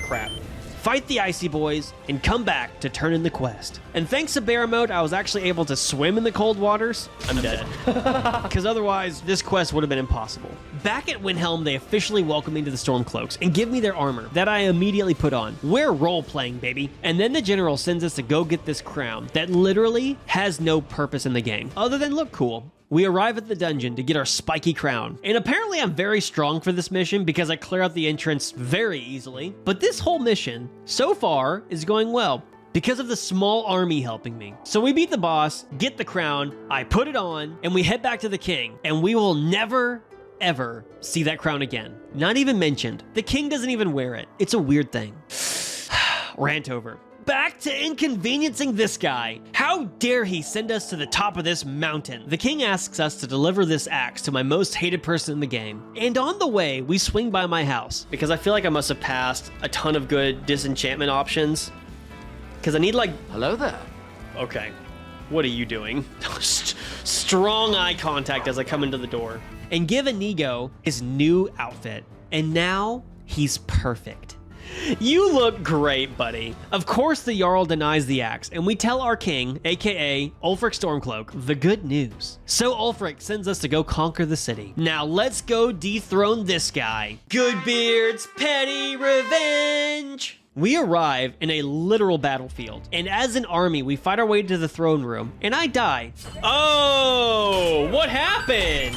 Crap. Fight the Icy Boys, and come back to turn in the quest. And thanks to bear mode, I was actually able to swim in the cold waters. I'm dead. Because otherwise, this quest would have been impossible. Back at Windhelm, they officially welcome me to the Stormcloaks and give me their armor that I immediately put on. We're role-playing, baby. And then the general sends us to go get this crown that literally has no purpose in the game, other than look cool. We arrive at the dungeon to get our spiky crown. And apparently I'm very strong for this mission because I clear out the entrance very easily. But this whole mission, so far, is going well because of the small army helping me. So we beat the boss, get the crown, I put it on, and we head back to the king. And we will never, ever see that crown again. Not even mentioned. The king doesn't even wear it. It's a weird thing. Rant over. back to inconveniencing this guy. How dare he send us to the top of this mountain? The king asks us to deliver this axe to my most hated person in the game. And on the way, we swing by my house because I feel like I must have passed a ton of good disenchantment options. Because I need like... Hello there. Okay, what are you doing? Strong eye contact as I come into the door. And give Inigo his new outfit. And now he's perfect. You look great, buddy. Of course the Jarl denies the axe, and we tell our king, aka Ulfric Stormcloak, the good news. So Ulfric sends us to go conquer the city. Now let's go dethrone this guy. GoodBeard's petty revenge! We arrive in a literal battlefield, and as an army, we fight our way to the throne room, and I die. Oh, what happened?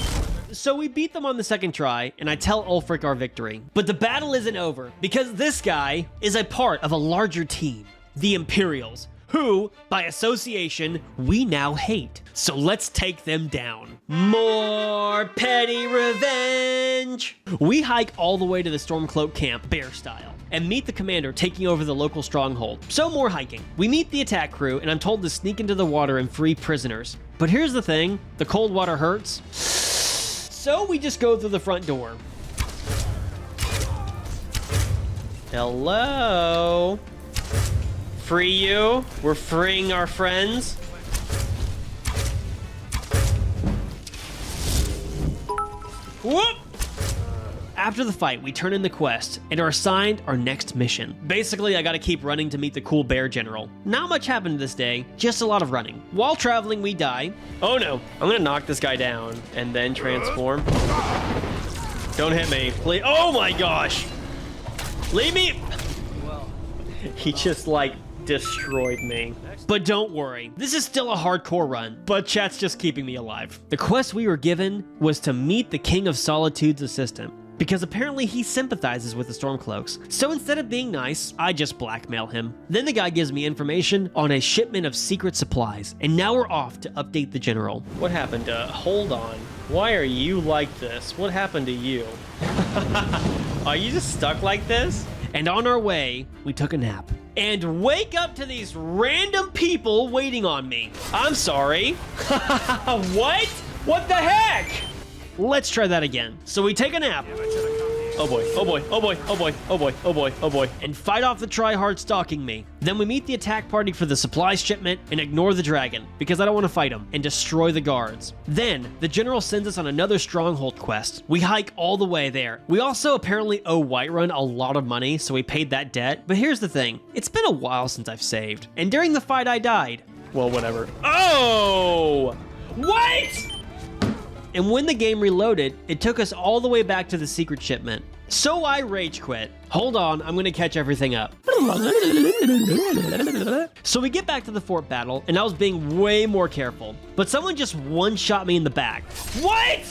So we beat them on the second try, and I tell Ulfric our victory. But the battle isn't over, because this guy is a part of a larger team, the Imperials, who, by association, we now hate. So let's take them down. More petty revenge! We hike all the way to the Stormcloak camp, bear style, and meet the commander taking over the local stronghold. So more hiking. We meet the attack crew, and I'm told to sneak into the water and free prisoners. But here's the thing, the cold water hurts. So we just go through the front door. Hello? Free you? We're freeing our friends? Whoop! After the fight, we turn in the quest and are assigned our next mission. Basically, I gotta keep running to meet the cool bear general. Not much happened this day, just a lot of running. While traveling, we die. Oh no, I'm gonna knock this guy down and then transform. Don't hit me, please. Oh my gosh! Leave me! He just like destroyed me. But don't worry, this is still a hardcore run, but chat's just keeping me alive. The quest we were given was to meet the King of Solitude's assistant, because apparently he sympathizes with the Stormcloaks. So instead of being nice, I just blackmail him. Then the guy gives me information on a shipment of secret supplies, and now we're off to update the general. What happened to... Hold on. Why are you like this? What happened to you? Are you just stuck like this? And on our way, we took a nap. And wake up to these random people waiting on me. I'm sorry. What? What the heck? Let's try that again. So we take a nap. Oh boy, oh boy, oh boy, oh boy, oh boy, oh boy, oh boy. And fight off the tryhard stalking me. Then we meet the attack party for the supplies shipment and ignore the dragon, because I don't want to fight him, and destroy the guards. Then, the general sends us on another stronghold quest. We hike all the way there. We also apparently owe Whiterun a lot of money, so we paid that debt. But here's the thing, it's been a while since I've saved. And during the fight I died. Well, whatever. Oh! What? And when the game reloaded, it took us all the way back to the secret shipment. So I rage quit. Hold on, I'm gonna catch everything up. So we get back to the fort battle, and I was being way more careful. But someone just one-shot me in the back. What?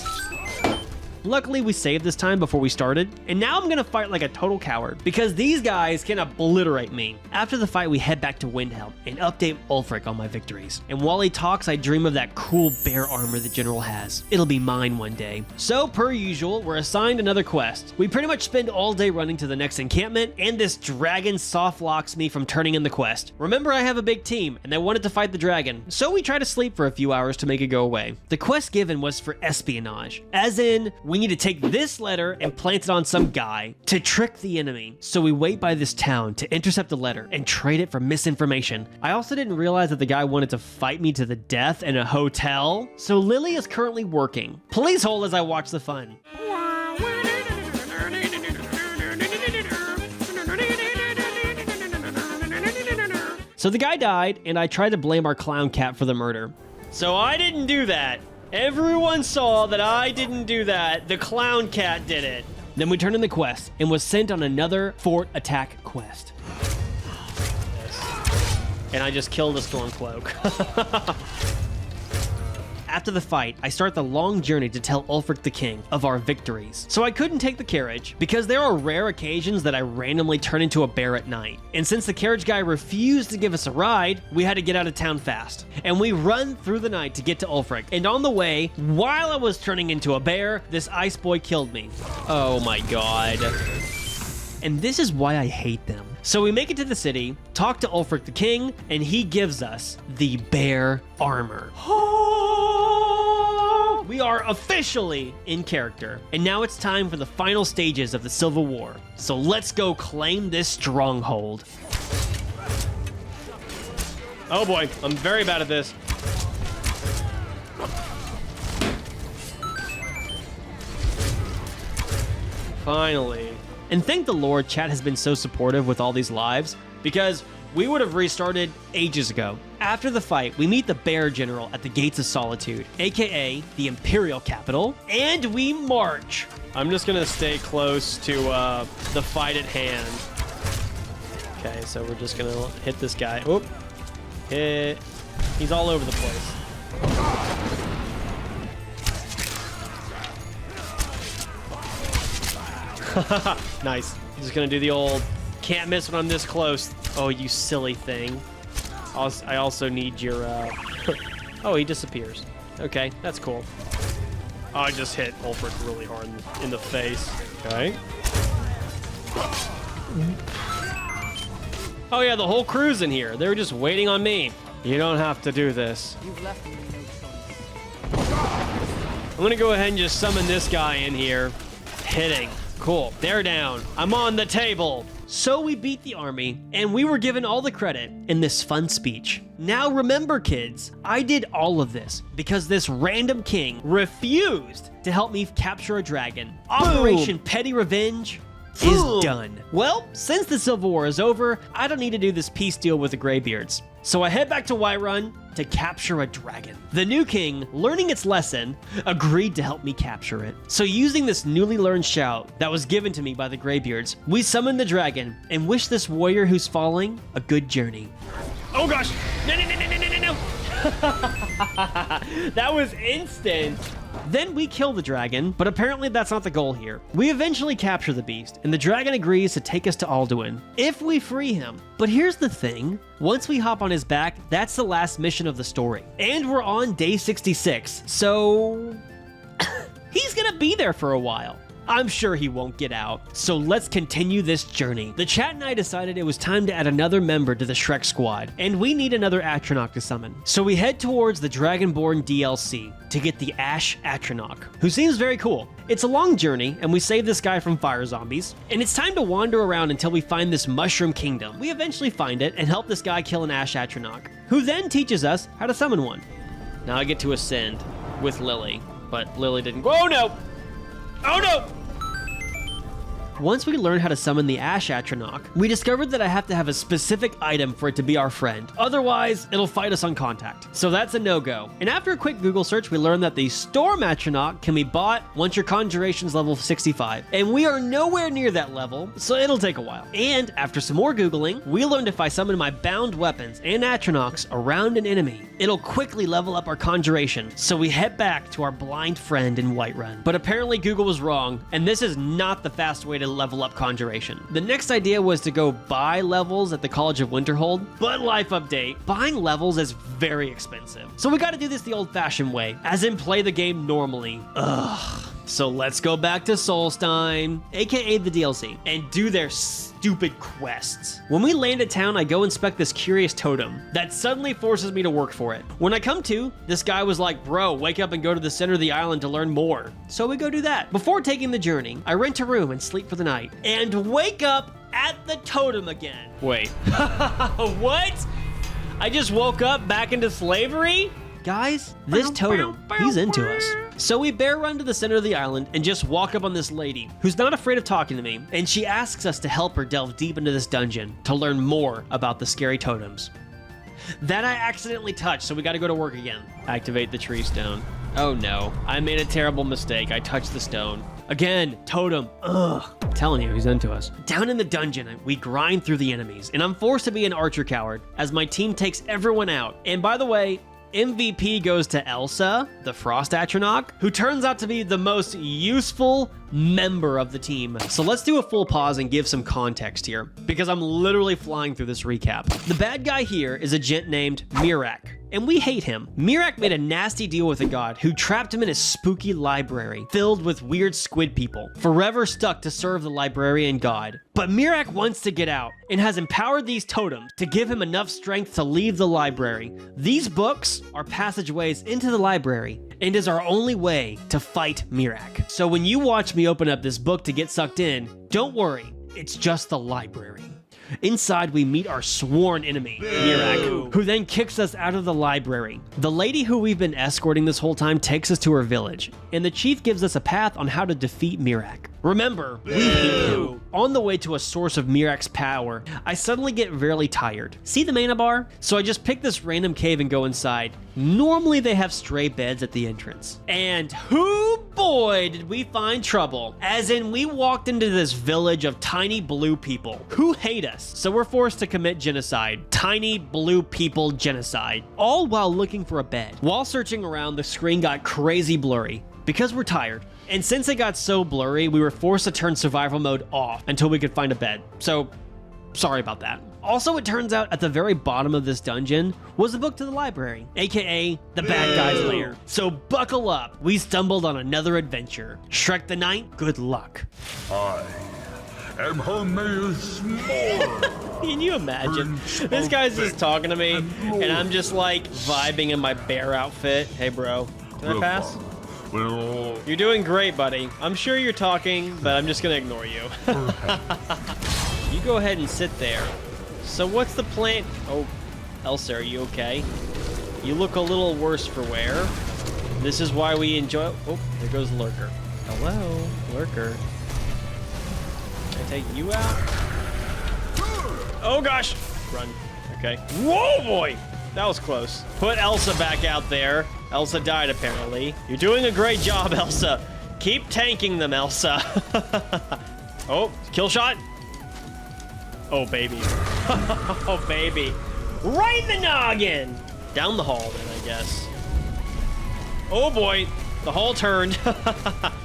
Luckily, we saved this time before we started, and now I'm gonna fight like a total coward, because these guys can obliterate me. After the fight, we head back to Windhelm and update Ulfric on my victories. And while he talks, I dream of that cool bear armor the general has. It'll be mine one day. So, per usual, we're assigned another quest. We pretty much spend all day running to the next encampment, and this dragon soft locks me from turning in the quest. Remember, I have a big team, and they wanted to fight the dragon, so we try to sleep for a few hours to make it go away. The quest given was for espionage, as in, we need to take this letter and plant it on some guy to trick the enemy. So we wait by this town to intercept the letter and trade it for misinformation. I also didn't realize that the guy wanted to fight me to the death in a hotel. So Lily is currently working. Please hold as I watch the fun. So the guy died, and I tried to blame our clown cat for the murder. So I didn't do that. Everyone saw that I didn't do that. The clown cat did it. Then we turned in the quest and was sent on another fort attack quest. And I just killed a Stormcloak. After the fight, I start the long journey to tell Ulfric the King of our victories. So I couldn't take the carriage, because there are rare occasions that I randomly turn into a bear at night. And since the carriage guy refused to give us a ride, we had to get out of town fast. And we run through the night to get to Ulfric. And on the way, while I was turning into a bear, this ice boy killed me. Oh my god. and this is why I hate them. So we make it to the city, talk to Ulfric the king, and he gives us the bear armor. We are officially in character, and now it's time for the final stages of the Civil War. So let's go claim this stronghold. Oh boy, I'm very bad at this. Finally. And thank the Lord chat has been so supportive with all these lives, because we would have restarted ages ago. After the fight, we meet the Bear General at the Gates of Solitude, aka the Imperial capital, and we march. I'm just gonna stay close to the fight at hand. Okay, so we're just gonna hit this guy. Oop. Hit. He's all over the place. Nice. I'm just gonna do the old can't miss when I'm this close. Oh, you silly thing. I also need your oh, he disappears. Okay, that's cool. Oh, I just hit Ulfric really hard in the face. Okay. Oh yeah, the whole crew's in here. They were just waiting on me. You don't have to do this. You've left me no choice. I'm gonna go ahead and just summon this guy in here. Hitting. Cool. They're down. I'm on the table. So we beat the army, and we were given all the credit in this fun speech. Now remember, kids, I did all of this because this random king refused to help me capture a dragon. Operation Petty Revenge is done. Well, since the Civil War is over, I don't need to do this peace deal with the Greybeards. So I head back to Whiterun to capture a dragon. The new king, learning its lesson, agreed to help me capture it. So using this newly learned shout that was given to me by the Greybeards, we summon the dragon and wish this warrior who's falling a good journey. Oh gosh! No, no, no, no, no, no, no! That was instant! Then we kill the dragon, but apparently that's not the goal here. We eventually capture the beast, and the dragon agrees to take us to Alduin, if we free him. But here's the thing, once we hop on his back, that's the last mission of the story. And we're on day 66, so he's gonna be there for a while. I'm sure he won't get out. So let's continue this journey. The chat and I decided it was time to add another member to the Shrek squad, and we need another Atronach to summon. So we head towards the Dragonborn DLC to get the Ash Atronach, who seems very cool. It's a long journey, and we save this guy from fire zombies, and it's time to wander around until we find this Mushroom Kingdom. We eventually find it and help this guy kill an Ash Atronach, who then teaches us how to summon one. Now I get to ascend with Lily, but Lily didn't. Oh no! Oh no! Once we learn how to summon the Ash Atronach, we discovered that I have to have a specific item for it to be our friend. Otherwise, it'll fight us on contact. So that's a no-go. And after a quick Google search, we learned that the Storm Atronach can be bought once your conjuration's level 65. And we are nowhere near that level, so it'll take a while. And after some more Googling, we learned if I summon my bound weapons and Atronachs around an enemy, it'll quickly level up our conjuration. So we head back to our blind friend in Whiterun. But apparently Google was wrong, and this is not the fast way to level up conjuration. The next idea was to go buy levels at the College of Winterhold, but life update, buying levels is very expensive. So we gotta do this the old-fashioned way, as in play the game normally. Ugh. So let's go back to Solstein, aka the DLC, and do their stupid quests. When we land at town, I go inspect this curious totem that suddenly forces me to work for it. When I come to, this guy was like, bro, wake up and go to the center of the island to learn more. So we go do that. Before taking the journey, I rent a room and sleep for the night, and wake up at the totem again. Wait, what? I just woke up back into slavery? Guys, this totem, he's into us. So we bear run to the center of the island and just walk up on this lady who's not afraid of talking to me, and she asks us to help her delve deep into this dungeon to learn more about the scary totems. That I accidentally touched, so we gotta go to work again. Activate the tree stone. Oh no, I made a terrible mistake. I touched the stone. Again, totem. Ugh. I'm telling you, he's into us. Down in the dungeon, we grind through the enemies, and I'm forced to be an archer coward as my team takes everyone out. And by the way, MVP goes to Elsa, the Frost Atronach, who turns out to be the most useful member of the team. So let's do a full pause and give some context here, because I'm literally flying through this recap. The bad guy here is a gent named Mirak, and we hate him. Mirak made a nasty deal with a god who trapped him in a spooky library filled with weird squid people, forever stuck to serve the librarian god. But Mirak wants to get out and has empowered these totems to give him enough strength to leave the library. These books are passageways into the library and is our only way to fight Mirak. So when you watch me open up this book to get sucked in, don't worry, it's just the library. Inside, we meet our sworn enemy, Mirak, who then kicks us out of the library. The lady who we've been escorting this whole time takes us to her village, and the chief gives us a path on how to defeat Mirak. Remember, we hate him. On the way to a source of Mirak's power, I suddenly get very tired. See the mana bar? So I just pick this random cave and go inside. Normally they have stray beds at the entrance. And whoo boy did we find trouble. As in, we walked into this village of tiny blue people who hate us. So we're forced to commit genocide. Tiny blue people genocide. All while looking for a bed. While searching around, the screen got crazy blurry because we're tired. And since it got so blurry, we were forced to turn survival mode off until we could find a bed. So, sorry about that. Also, it turns out at the very bottom of this dungeon was a book to the library, aka the bad guy's lair. So buckle up, we stumbled on another adventure. Shrek the Knight, good luck. I am Hermes Moore. Can you imagine? This guy's just talking to me, and I'm just like vibing in my bear outfit. Hey bro, can I pass? Well, You're doing great, buddy. I'm sure you're talking, but I'm just gonna ignore you. You go ahead and sit there. So what's the plan? Oh, Elsa, are you okay? You look a little worse for wear. This is why we enjoy... Oh, there goes Lurker. Hello, Lurker. Can I take you out? Oh gosh! Run. Okay. Whoa, boy! That was close. Put Elsa back out there. Elsa died, apparently. You're doing a great job, Elsa. Keep tanking them, Elsa. Oh, kill shot. Oh, baby. Oh, baby. Right in the noggin. Down the hall, then, I guess. Oh, boy. The hall turned.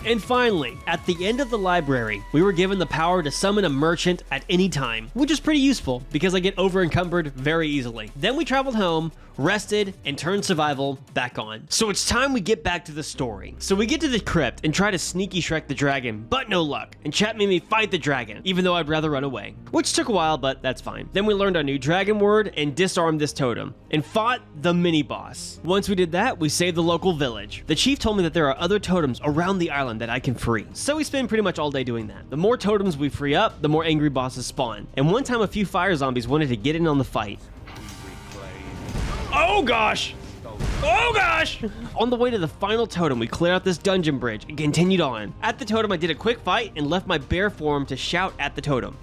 And finally, at the end of the library, we were given the power to summon a merchant at any time, which is pretty useful because I get over-encumbered very easily. Then we traveled home, rested, and turned survival back on. So it's time we get back to the story. So we get to the crypt and try to sneaky Shrek the dragon, but no luck. And chat made me fight the dragon, even though I'd rather run away. Which took a while, but that's fine. Then we learned our new dragon word and disarmed this totem, and fought the mini-boss. Once we did that, we saved the local village. The chief told me that there are other totems around the island that I can free. So we spend pretty much all day doing that. The more totems we free up, the more angry bosses spawn. And one time a few fire zombies wanted to get in on the fight. Oh gosh! Oh gosh! On the way to the final totem, we cleared out this dungeon bridge and continued on. At the totem, I did a quick fight and left my bear form to shout at the totem.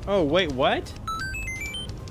Oh, wait, what?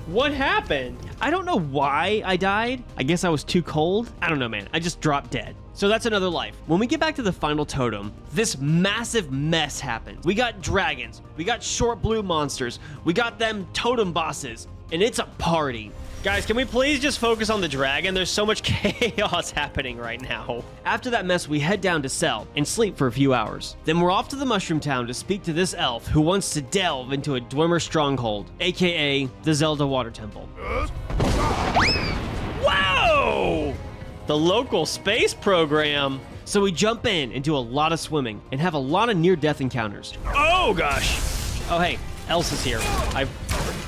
What happened? I don't know why I died. I guess I was too cold. I don't know, man. I just dropped dead. So that's another life. When we get back to the final totem, this massive mess happened. We got dragons. We got short blue monsters. We got them totem bosses. And it's a party. Guys, can we please just focus on the dragon? There's so much chaos happening right now. After that mess, we head down to Cell and sleep for a few hours. Then we're off to the Mushroom Town to speak to this elf who wants to delve into a Dwemer stronghold, aka the Zelda Water Temple. Whoa! The local space program. So we jump in and do a lot of swimming and have a lot of near-death encounters. Oh gosh! Oh hey, Elsa's here.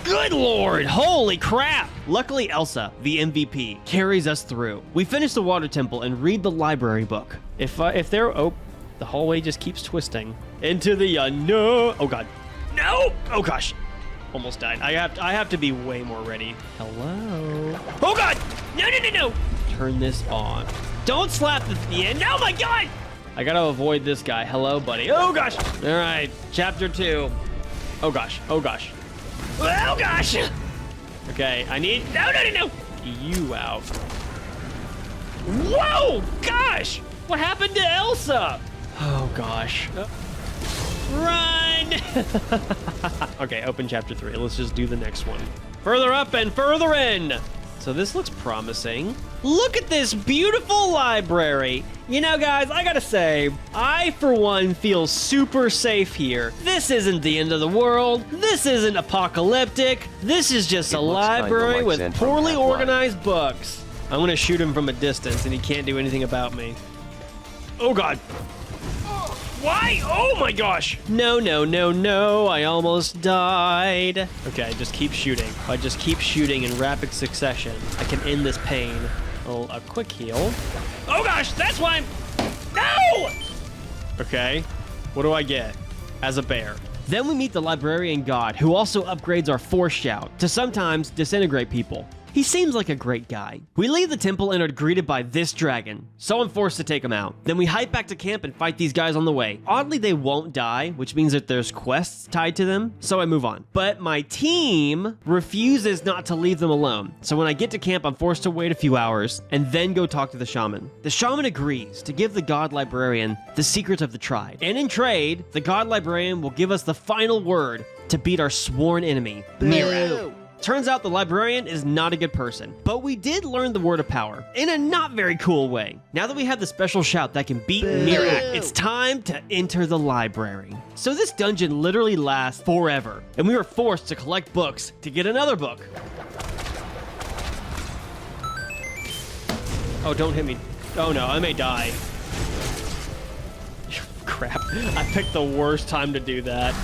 Good lord, holy crap! Luckily Elsa, the MVP, carries us through. We finish the water temple and read the library book. If there, oh, the hallway just keeps twisting. Into the unknown. Oh god. No! Oh gosh. Almost died. I have to be way more ready. Hello? Oh god! No! Turn this on. Don't slap the end. Oh my god! I gotta avoid this guy. Hello, buddy. Oh gosh! Alright, chapter 2. Oh gosh. Oh gosh. Oh gosh! Okay, I need... No! You out. Whoa! Gosh! What happened to Elsa? Oh gosh. Run! Okay, open chapter 3. Let's just do the next one. Further up and further in! So this looks promising. Look at this beautiful library. You know, guys, I gotta say, I, for one, feel super safe here. This isn't the end of the world. This isn't apocalyptic. This is just a library like with Zen from poorly Half-Life. organized books. I'm gonna shoot him from a distance, and he can't do anything about me. Oh, God. Why? Oh, my gosh. No, no, no, no. I almost died. Okay, just keep shooting. If I just keep shooting in rapid succession, I can end this pain. Oh, a quick heal. Oh, gosh. That's why I'm... No! Okay. What do I get as a bear? Then we meet the librarian god, who also upgrades our force shout to sometimes disintegrate people. He seems like a great guy. We leave the temple and are greeted by this dragon, so I'm forced to take him out. Then we hike back to camp and fight these guys on the way. Oddly, they won't die, which means that there's quests tied to them, so I move on. But my team refuses not to leave them alone, so when I get to camp, I'm forced to wait a few hours and then go talk to the shaman. The shaman agrees to give the god librarian the secrets of the tribe, and in trade, the god librarian will give us the final word to beat our sworn enemy, Mirak. Turns out the librarian is not a good person, but we did learn the word of power in a not very cool way. Now that we have the special shout that can beat Mirak, it's time to enter the library. So this dungeon literally lasts forever, and we were forced to collect books to get another book. Oh, don't hit me. Oh no, I may die. Crap, I picked the worst time to do that.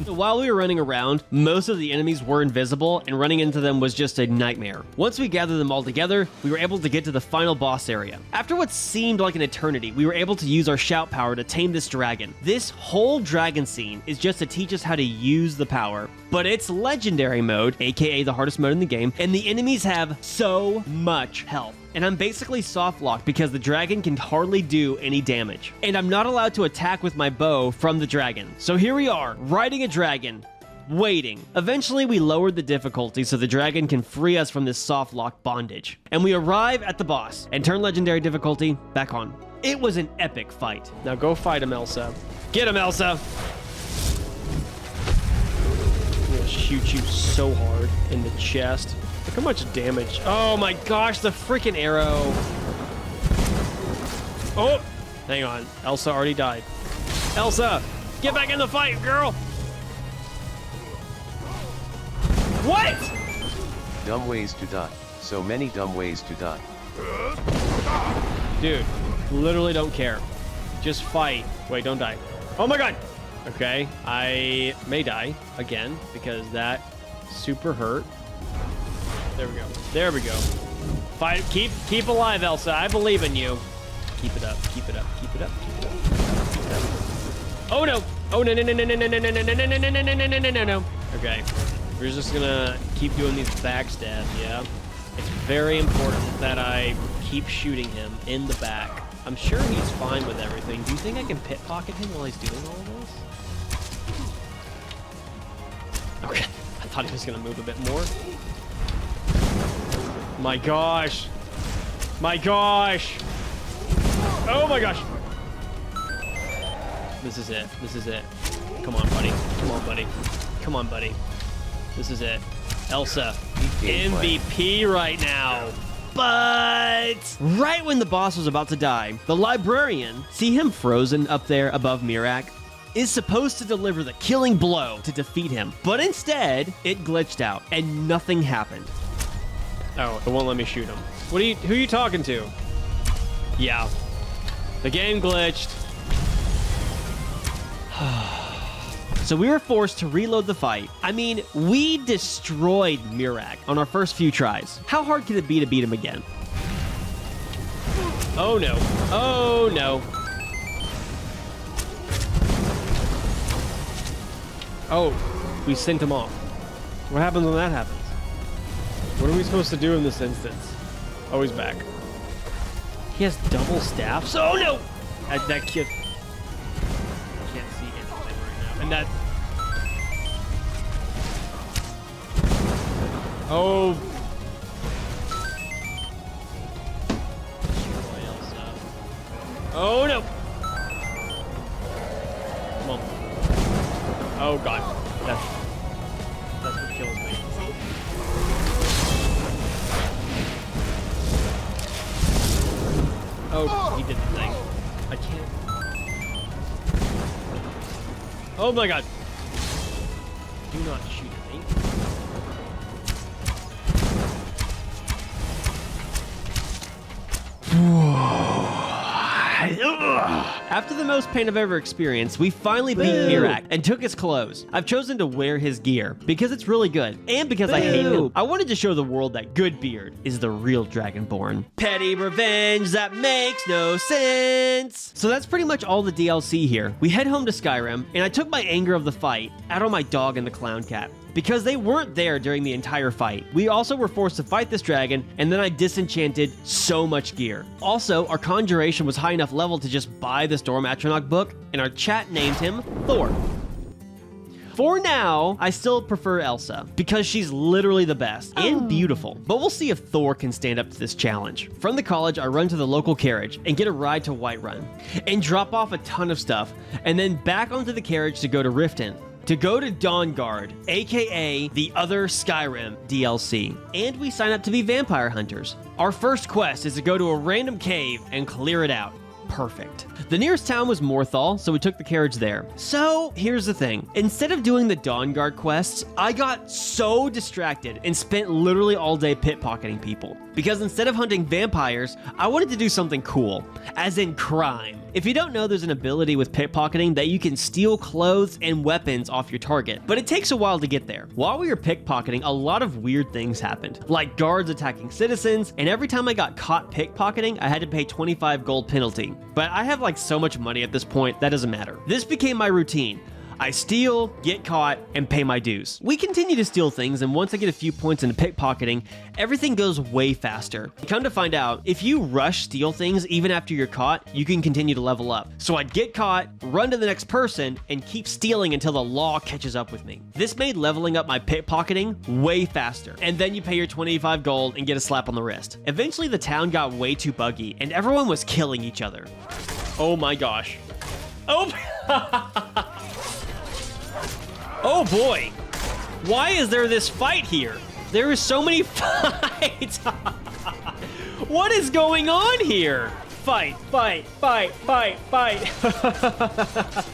While we were running around, most of the enemies were invisible, and running into them was just a nightmare. Once we gathered them all together, we were able to get to the final boss area. After what seemed like an eternity, we were able to use our shout power to tame this dragon. This whole dragon scene is just to teach us how to use the power, but it's legendary mode, aka the hardest mode in the game, and the enemies have so much health. And I'm basically soft locked because the dragon can hardly do any damage. And I'm not allowed to attack with my bow from the dragon. So here we are, riding a dragon, waiting. Eventually we lowered the difficulty so the dragon can free us from this soft lock bondage. And we arrive at the boss and turn legendary difficulty back on. It was an epic fight. Now go fight him, Elsa. Get him, Elsa! I'm gonna shoot you so hard in the chest. Look how much damage. Oh my gosh, the freaking arrow. Oh, hang on. Elsa already died. Elsa, get back in the fight, girl. What? Dumb ways to die. So many dumb ways to die. Dude, literally don't care. Just fight. Wait, don't die. Oh my god. Okay, I may die again because that super hurt. There we go. There we go. Fight. Keep alive, Elsa. I believe in you. Keep it up. Keep it up. Keep it up. Keep it up. Keep it up. Oh no! Oh no! No! No! No! No! No! No! No! No! No! No! No! No! No! No! No! No! Okay. We're just gonna keep doing these backstabs. Yeah. It's very important that I keep shooting him in the back. I'm sure he's fine with everything. Do you think I can pickpocket him while he's doing all of this? Okay. I thought he was gonna move a bit more. My gosh. My gosh. Oh my gosh. This is it. This is it. Come on, buddy. Come on, buddy. Come on, buddy. This is it. Elsa, MVP right now. But right when the boss was about to die, the librarian, see him frozen up there above Mirak, is supposed to deliver the killing blow to defeat him. But instead, it glitched out and nothing happened. Oh, it won't let me shoot him. Who are you talking to? Yeah. The game glitched. So we were forced to reload the fight. I mean, we destroyed Mirak on our first few tries. How hard could it be to beat him again? Oh no. Oh no. Oh, we sent him off. What happens when that happens? What are we supposed to do in this instance? Oh, he's back. He has double staffs. Oh no! That kid. I can't see anything right now. And that. Oh. Destroy Elsa. Oh no! Come on. Oh god. That's what kills me. Oh, he did the thing. I can't. Oh my god. Do not shoot at me. After the most pain I've ever experienced, we finally beat Mirak and took his clothes. I've chosen to wear his gear because it's really good and because I hate him. I wanted to show the world that GoodBeard is the real Dragonborn. Petty revenge that makes no sense. So that's pretty much all the DLC here. We head home to Skyrim and I took my anger of the fight out on my dog and the clown cat, because they weren't there during the entire fight. We also were forced to fight this dragon, and then I disenchanted so much gear. Also, our conjuration was high enough level to just buy the Storm Atronach book, and our chat named him Thor. For now, I still prefer Elsa, because she's literally the best and beautiful. But we'll see if Thor can stand up to this challenge. From the college, I run to the local carriage and get a ride to Whiterun, and drop off a ton of stuff, and then back onto the carriage to go to Riften, to go to Dawnguard, aka the other Skyrim DLC. And we sign up to be vampire hunters. Our first quest is to go to a random cave and clear it out. Perfect. The nearest town was Morthal, so we took the carriage there. So here's the thing. Instead of doing the Dawnguard quests, I got so distracted and spent literally all day pickpocketing people. Because instead of hunting vampires, I wanted to do something cool, as in crime. If you don't know, there's an ability with pickpocketing that you can steal clothes and weapons off your target, but it takes a while to get there. While we were pickpocketing, a lot of weird things happened, like guards attacking citizens, and every time I got caught pickpocketing, I had to pay 25 gold penalty. But I have like so much money at this point, that doesn't matter. This became my routine. I steal, get caught, and pay my dues. We continue to steal things, and once I get a few points into pickpocketing, everything goes way faster. Come to find out, if you rush steal things even after you're caught, you can continue to level up. So I'd get caught, run to the next person, and keep stealing until the law catches up with me. This made leveling up my pickpocketing way faster. And then you pay your 25 gold and get a slap on the wrist. Eventually the town got way too buggy, and everyone was killing each other. Oh my gosh. Oh! Oh boy, why is there this fight here? There are so many fights. What is going on here? Fight, fight, fight, fight, fight.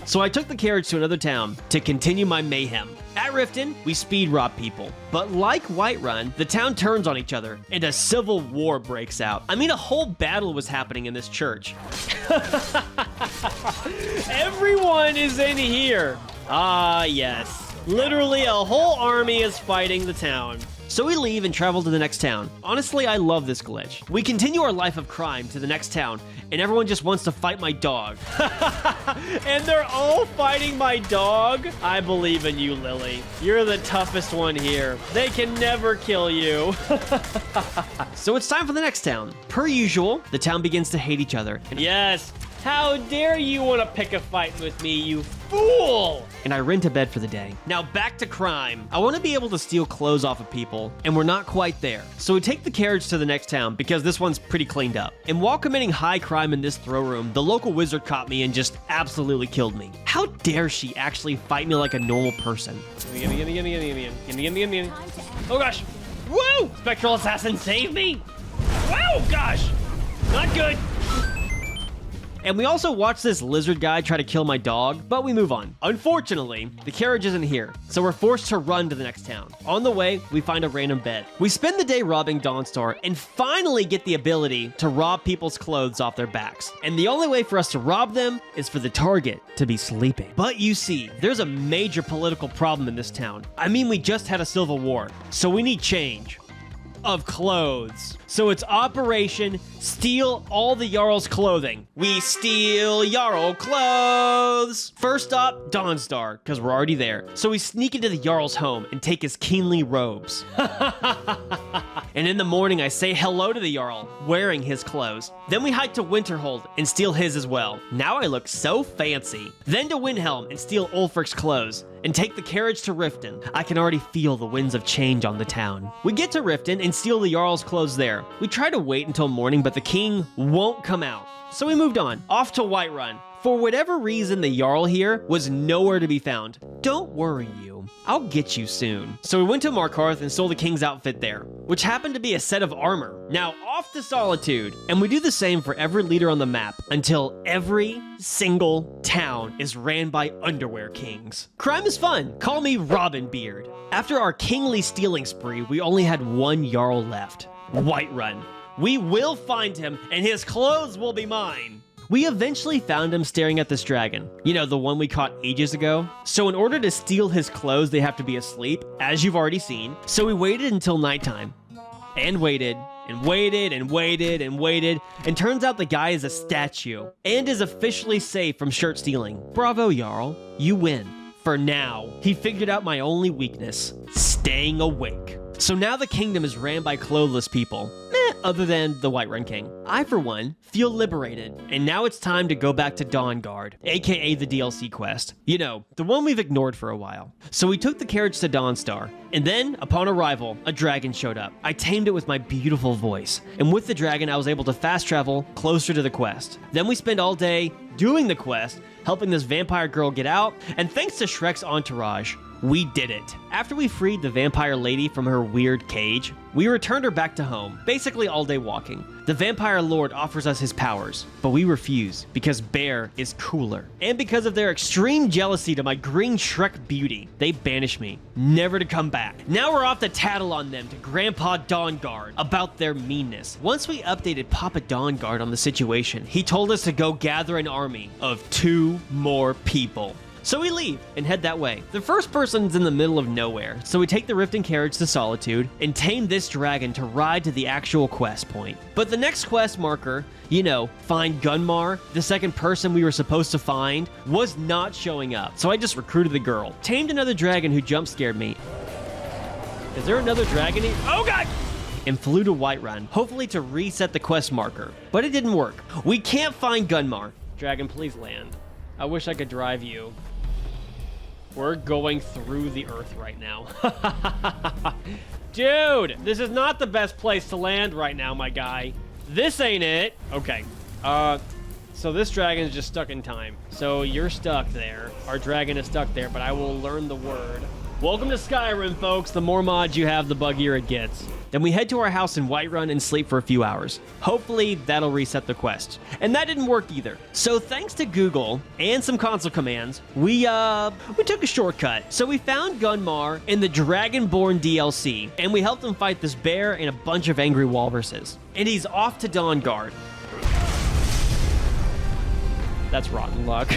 So I took the carriage to another town to continue my mayhem. At Riften, we speed rob people. But like Whiterun, the town turns on each other and a civil war breaks out. I mean, a whole battle was happening in this church. Everyone is in here. Ah, yes. Literally a whole army is fighting the town. So we leave and travel to the next town. Honestly, I love this glitch. We continue our life of crime to the next town, and everyone just wants to fight my dog. And they're all fighting my dog? I believe in you, Lily. You're the toughest one here. They can never kill you. So it's time for the next town. Per usual, the town begins to hate each other. Yes. How dare you want to pick a fight with me, you fool! And I ran to bed for the day. Now back to crime. I want to be able to steal clothes off of people, and we're not quite there. So we take the carriage to the next town because this one's pretty cleaned up. And while committing high crime in this throw room, the local wizard caught me and just absolutely killed me. How dare she actually fight me like a normal person? Gimme. Oh gosh! Woo! Spectral assassin, save me! Whoa, gosh! Not good! And we also watch this lizard guy try to kill my dog, but we move on. Unfortunately, the carriage isn't here, so we're forced to run to the next town. On the way, we find a random bed. We spend the day robbing Dawnstar and finally get the ability to rob people's clothes off their backs. And the only way for us to rob them is for the target to be sleeping. But you see, there's a major political problem in this town. I mean, we just had a civil war, so we need change of clothes. So it's Operation Steal All the Jarl's Clothing. We steal Jarl clothes! First up, Dawnstar, because we're already there. So we sneak into the Jarl's home and take his kingly robes. And in the morning, I say hello to the Jarl, wearing his clothes. Then we hike to Winterhold and steal his as well. Now I look so fancy. Then to Windhelm and steal Ulfric's clothes, and take the carriage to Riften. I can already feel the winds of change on the town. We get to Riften and steal the Jarl's clothes there. We try to wait until morning, but the king won't come out. So we moved on, off to Whiterun. For whatever reason, the Jarl here was nowhere to be found. Don't worry, you. I'll get you soon. So we went to Markarth and stole the king's outfit there, which happened to be a set of armor. Now off to Solitude. And we do the same for every leader on the map until every single town is ran by underwear kings. Crime is fun. Call me GoodBeard. After our kingly stealing spree, we only had one Jarl left. Whiterun. We will find him, and his clothes will be mine. We eventually found him staring at this dragon. You know, the one we caught ages ago. So in order to steal his clothes, they have to be asleep, as you've already seen. So we waited until nighttime. And waited, and waited, and waited, and waited. And turns out the guy is a statue, and is officially safe from shirt stealing. Bravo, Jarl. You win. For now. He figured out my only weakness. Staying awake. So now the kingdom is ran by clothless people. Other than the Whiterun King. I, for one, feel liberated, and now it's time to go back to Dawnguard, aka the DLC quest. You know, the one we've ignored for a while. So we took the carriage to Dawnstar, and then, upon arrival, a dragon showed up. I tamed it with my beautiful voice, and with the dragon I was able to fast travel closer to the quest. Then we spent all day doing the quest, helping this vampire girl get out, and thanks to Shrek's entourage, we did it. After we freed the vampire lady from her weird cage, we returned her back to home, basically all day walking. The vampire lord offers us his powers, but we refuse because Bear is cooler. And because of their extreme jealousy to my green Shrek beauty, they banish me, never to come back. Now we're off to tattle on them to Grandpa Dawnguard about their meanness. Once we updated Papa Dawnguard on the situation, he told us to go gather an army of 2 more people. So we leave and head that way. The first person's in the middle of nowhere, so we take the Riften carriage to Solitude and tame this dragon to ride to the actual quest point. But the next quest marker, you know, find Gunmar, the second person we were supposed to find, was not showing up. So I just recruited the girl, tamed another dragon who jump scared me. Is there another dragon here? Oh god! And flew to Whiterun, hopefully to reset the quest marker. But it didn't work. We can't find Gunmar. Dragon, please land. I wish I could drive you. We're going through the earth right now. Dude, this is not the best place to land right now, my guy. This ain't it. Okay. So this dragon is just stuck in time. So you're stuck there. Our dragon is stuck there, but I will learn the word. Welcome to Skyrim, folks. The more mods you have, the buggier it gets. Then we head to our house in Whiterun and sleep for a few hours. Hopefully, that'll reset the quest. And that didn't work either. So thanks to Google and some console commands, we took a shortcut. So we found Gunmar in the Dragonborn DLC, and we helped him fight this bear and a bunch of angry walruses. And he's off to Dawnguard. That's rotten luck.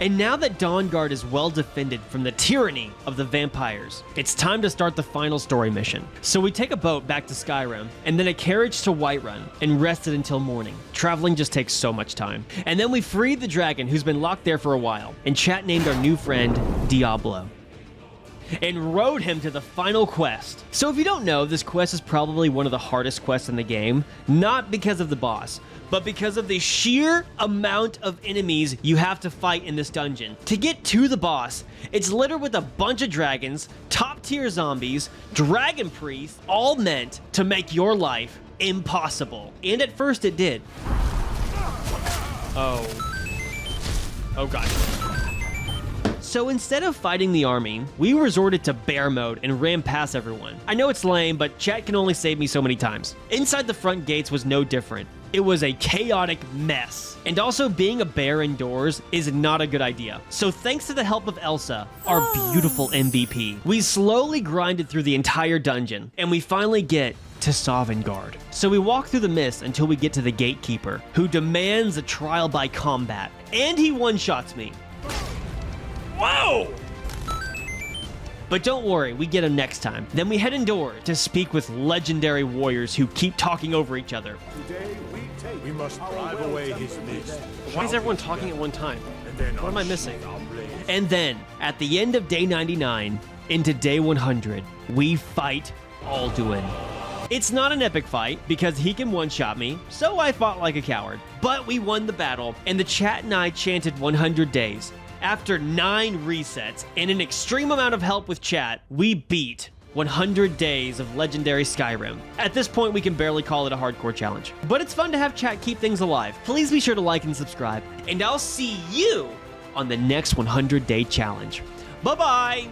And now that Dawnguard is well defended from the tyranny of the vampires, it's time to start the final story mission. So we take a boat back to Skyrim, and then a carriage to Whiterun, and rested until morning. Traveling just takes so much time. And then we freed the dragon who's been locked there for a while, and chat named our new friend Diablo, and rode him to the final quest. So if you don't know, this quest is probably one of the hardest quests in the game, not because of the boss, but because of the sheer amount of enemies you have to fight in this dungeon. To get to the boss, it's littered with a bunch of dragons, top tier zombies, dragon priests, all meant to make your life impossible. And at first it did. Oh god. So instead of fighting the army, we resorted to bear mode and ran past everyone. I know it's lame, but chat can only save me so many times. Inside the front gates was no different. It was a chaotic mess. And also being a bear indoors is not a good idea. So thanks to the help of Elsa, our beautiful MVP, we slowly grinded through the entire dungeon, and we finally get to Sovngarde. So we walk through the mist until we get to the gatekeeper, who demands a trial by combat. And he one-shots me. Whoa! But don't worry, we get him next time. Then we head indoors to speak with legendary warriors who keep talking over each other. Today we must drive away his mist. Why is everyone talking at one time? What am I missing? And then, at the end of day 99, into day 100, we fight Alduin. It's not an epic fight, because he can one-shot me, so I fought like a coward. But we won the battle, and the chat and I chanted 100 days. After 9 resets and an extreme amount of help with chat, we beat 100 days of legendary Skyrim. At this point, we can barely call it a hardcore challenge. But it's fun to have chat keep things alive. Please be sure to like and subscribe, and I'll see you on the next 100-day challenge. Bye-bye!